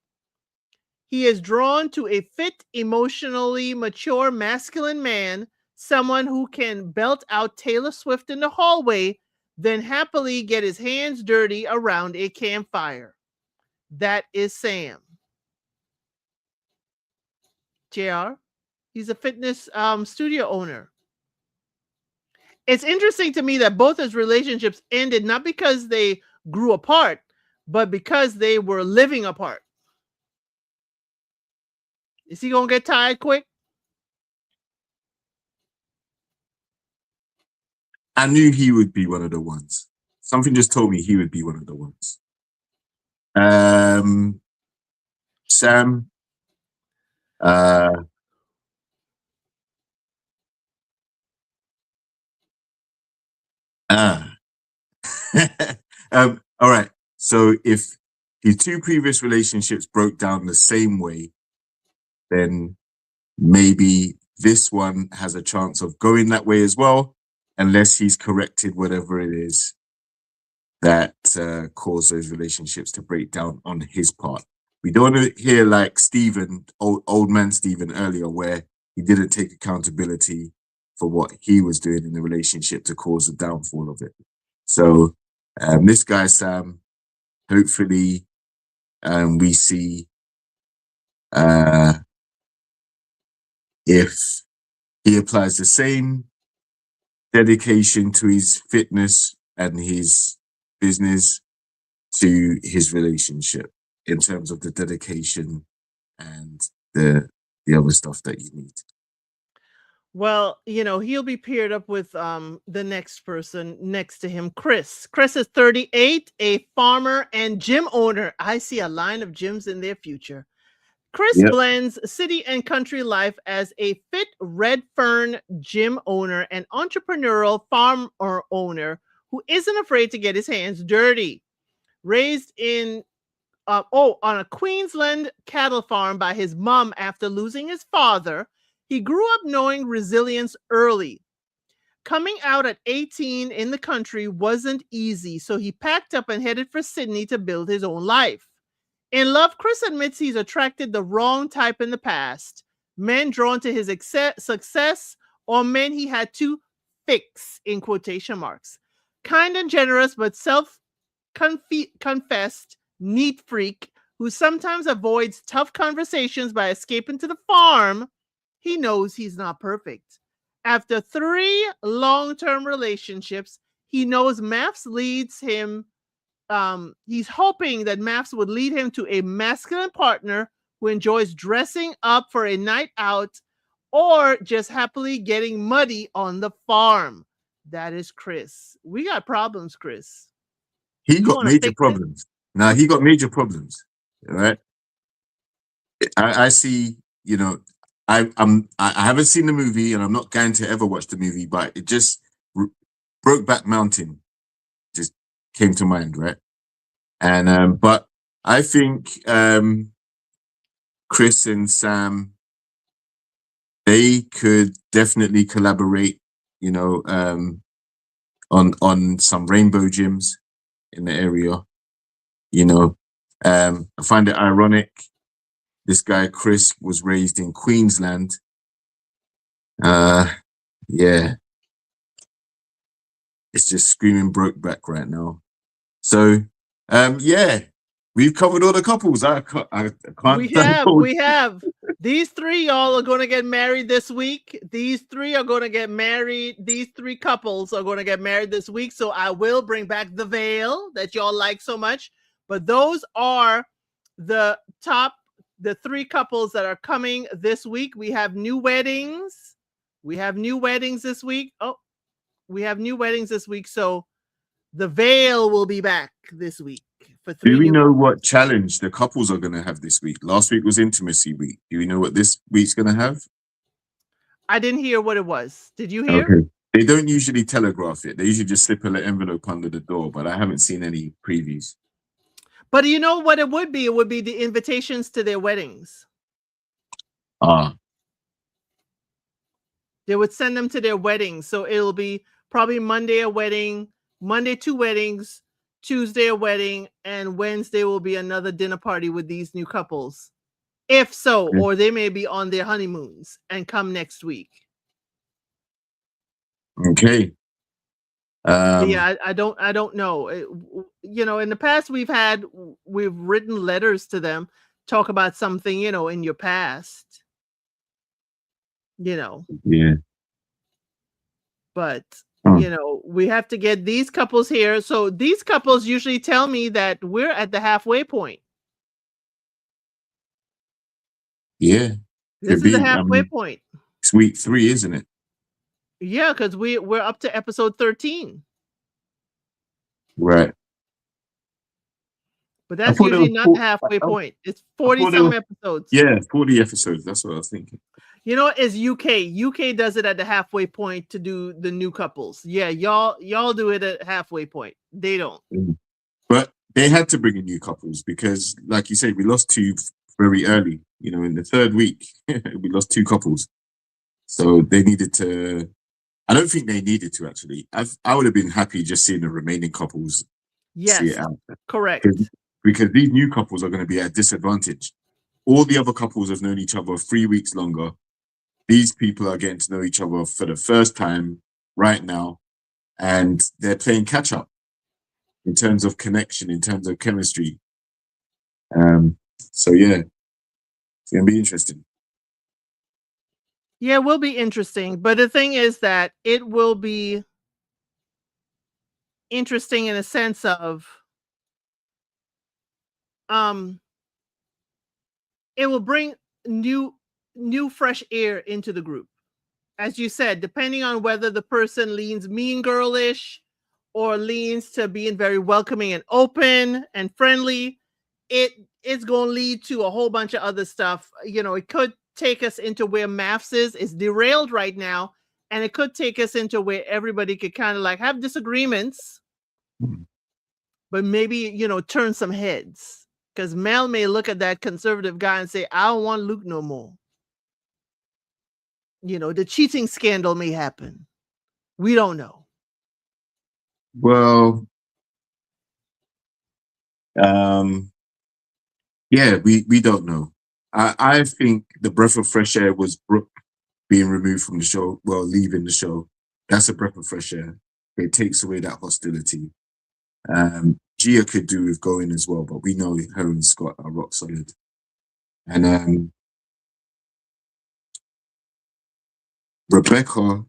He is drawn to a fit, emotionally mature, masculine man, someone who can belt out Taylor Swift in the hallway, then happily get his hands dirty around a campfire. That is Sam. JR. He's a fitness studio owner. It's interesting to me that both his relationships ended not because they grew apart, but because they were living apart. Is he going to get tired quick? I knew he would be one of the ones. Something just told me he would be one of the ones. Sam, Ah. All right. So if his two previous relationships broke down the same way, then maybe this one has a chance of going that way as well, unless he's corrected whatever it is that caused those relationships to break down on his part. We don't want to hear like Stephen, old man Stephen earlier, where he didn't take accountability for what he was doing in the relationship to cause the downfall of it. So this guy, Sam, hopefully we see if he applies the same dedication to his fitness and his business to his relationship in terms of the dedication and the other stuff that you need. Well, he'll be paired up with the next person next to him, Chris. Chris is 38, a farmer and gym owner. I see a line of gyms in their future. Chris Yep. blends city and country life as a fit Red Fern gym owner and entrepreneurial farm owner who isn't afraid to get his hands dirty. Raised on a Queensland cattle farm by his mom after losing his father, he grew up knowing resilience early. Coming out at 18 in the country wasn't easy, so he packed up and headed for Sydney to build his own life. In love, Chris admits he's attracted the wrong type in the past. Men drawn to his success or men he had to fix, in quotation marks. Kind and generous, but self-confessed neat freak who sometimes avoids tough conversations by escaping to the farm. He knows he's not perfect. After 3 long-term relationships, he knows Mafs leads him. He's hoping that Mafs would lead him to a masculine partner who enjoys dressing up for a night out or just happily getting muddy on the farm. That is Chris. We got problems, Chris. He got major problems. Now he got major problems. All right. I see, I haven't seen the movie and I'm not going to ever watch the movie, but it just Brokeback Mountain just came to mind, right? And but I think Chris and Sam, they could definitely collaborate, on some rainbow gyms in the area. I find it ironic. This guy Chris was raised in Queensland. Yeah, it's just screaming Brokeback right now. So, yeah, we've covered all the couples. I can't. We have. These 3 y'all are going to get married this week. These 3 are going to get married. These 3 couples are going to get married this week. So I will bring back the veil that y'all like so much. But those are the 3 couples that are coming this week. We have new weddings. We have new weddings this week. Oh, we have new weddings this week. So the veil will be back this week for Do 3 we new know couples. what challenge the couples are going to have this week? Last week was intimacy week. Do we know what this week's going to have? I didn't hear what it was. Did you hear? Okay. They don't usually telegraph it. They usually just slip a little envelope under the door, but I haven't seen any previews. But you know what it would be? It would be the invitations to their weddings. Ah, They would send them to their weddings. So it'll be probably Monday a wedding, Monday 2 weddings, Tuesday a wedding, and Wednesday will be another dinner party with these new couples. If so, okay. or they may be on their honeymoons and come next week. Okay. Yeah, I don't know. You know, in the past we've written letters to them, talk about something, you know, in your past, you know, Yeah. but Hmm. you know, we have to get these couples here. So these couples usually tell me that we're at the halfway point. Yeah. This Could is the be. I halfway mean, point. it's week 3, isn't it? Yeah, because we're up to episode 13. Right. But I that's thought there usually was not the four, halfway point. It's I 40 thought there some was, episodes. yeah, 40 episodes. That's what I was thinking. You know, it's UK. UK does it at the halfway point to do the new couples. Yeah, y'all do it at halfway point. They don't. But they had to bring in new couples because, like you said, we lost 2 very early. You know, in the 3rd week, we lost 2 couples. So they needed to. I don't think they needed to actually. I would have been happy just seeing the remaining couples see Yes, it out. correct. Because these new couples are going to be at a disadvantage. All the other couples have known each other 3 weeks longer. These people are getting to know each other for the first time right now, and they're playing catch up in terms of connection, in terms of chemistry. So yeah, it's gonna be interesting. Yeah, it will be interesting. But the thing is that it will be interesting in a sense of um it will bring new fresh air into the group. As you said, depending on whether the person leans mean girlish or leans to being very welcoming and open and friendly, it's going to lead to a whole bunch of other stuff. You know, it could take us into where Mafs is derailed right now, and it could take us into where everybody could kind of like have disagreements, but maybe, you know, turn some heads. Because Mel may look at that conservative guy and say, I don't want Luke no more. You know, the cheating scandal may happen. We don't know. Well, yeah, we don't know. I think the breath of fresh air was Brooke being removed from the show, well, leaving the show. That's a breath of fresh air. It takes away that hostility. Gia could do with going as well, but we know her and Scott are rock solid. And Rebecca,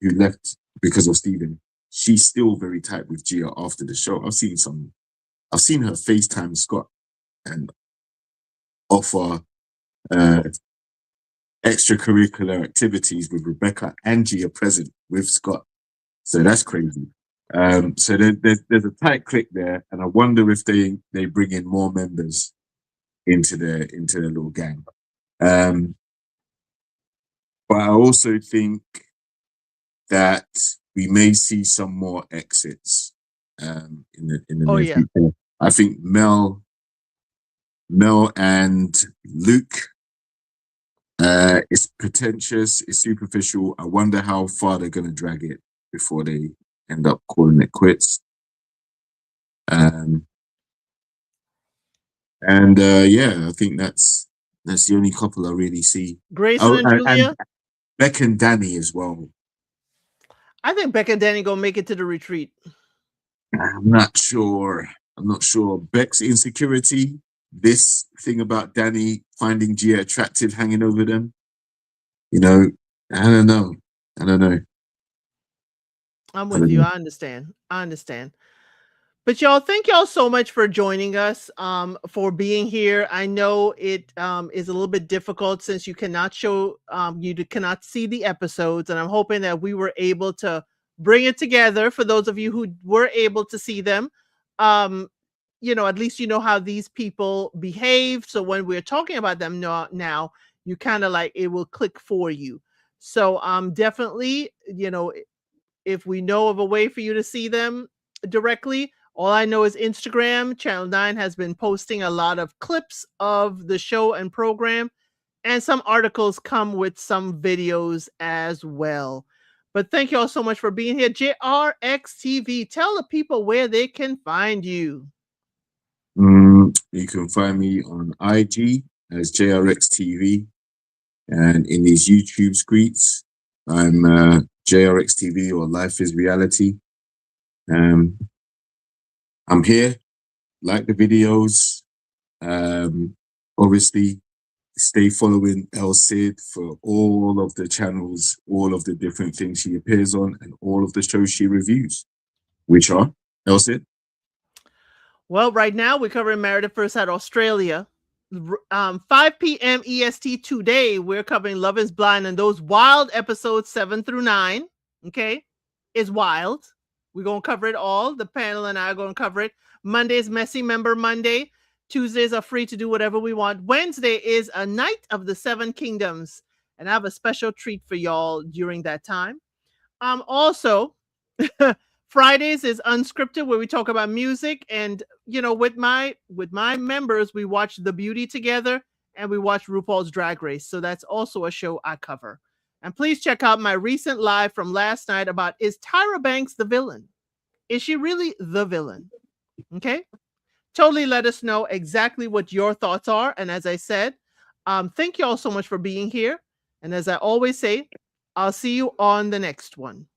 who left because of Steven, she's still very tight with Gia after the show. I've seen her FaceTime Scott and offer extracurricular activities with Rebecca and Gia present with Scott. So that's crazy. So there's a tight click there, and I wonder if they bring in more members into their little gang. But I also think that we may see some more exits in the near future. I think Mel and Luke, it's pretentious, it's superficial. I wonder how far they're going to drag it before they end up calling it quits. Yeah, I think that's the only couple I really see. Grayson and Julia? And Beck and Danny as well. I think Beck and Danny gonna make it to the retreat. I'm not sure. Beck's insecurity, this thing about Danny finding Gia attractive hanging over them. You know, I don't know. I'm with you. I understand. But y'all, thank y'all so much for joining us, for being here. I know it is a little bit difficult since you cannot cannot see the episodes, and I'm hoping that we were able to bring it together for those of you who were able to see them. Um, at least you know how these people behave. So when we're talking about them now, you kind of like it will click for you. So definitely, if we know of a way for you to see them directly, all I know is Instagram. Channel 9 has been posting a lot of clips of the show and program, and some articles come with some videos as well. But thank you all so much for being here. JRX TV, tell the people where they can find you. You can find me on IG as JRX TV, and in these YouTube streets, I'm JRX TV or Life is Reality. I'm here. Like the videos. Obviously, stay following El Cid for all of the channels, all of the different things she appears on, and all of the shows she reviews, which are El Cid. Well, right now we're covering Married at First Sight Australia. 5 p.m. EST today, we're covering Love is Blind and those wild episodes 7 through 9. Okay? It's wild. We're going to cover it all. The panel and I are going to cover it. Monday is Messy Member Monday. Tuesdays are free to do whatever we want. Wednesday is a Night of the Seven Kingdoms. And I have a special treat for y'all during that time. Also, Fridays is unscripted, where we talk about music, and with my members, we watch The Beauty together, and we watch RuPaul's Drag Race. So that's also a show I cover. And please check out my recent live from last night about, is Tyra Banks the villain? Is she really the villain? Okay. Totally let us know exactly what your thoughts are. And as I said, thank you all so much for being here. And as I always say, I'll see you on the next one.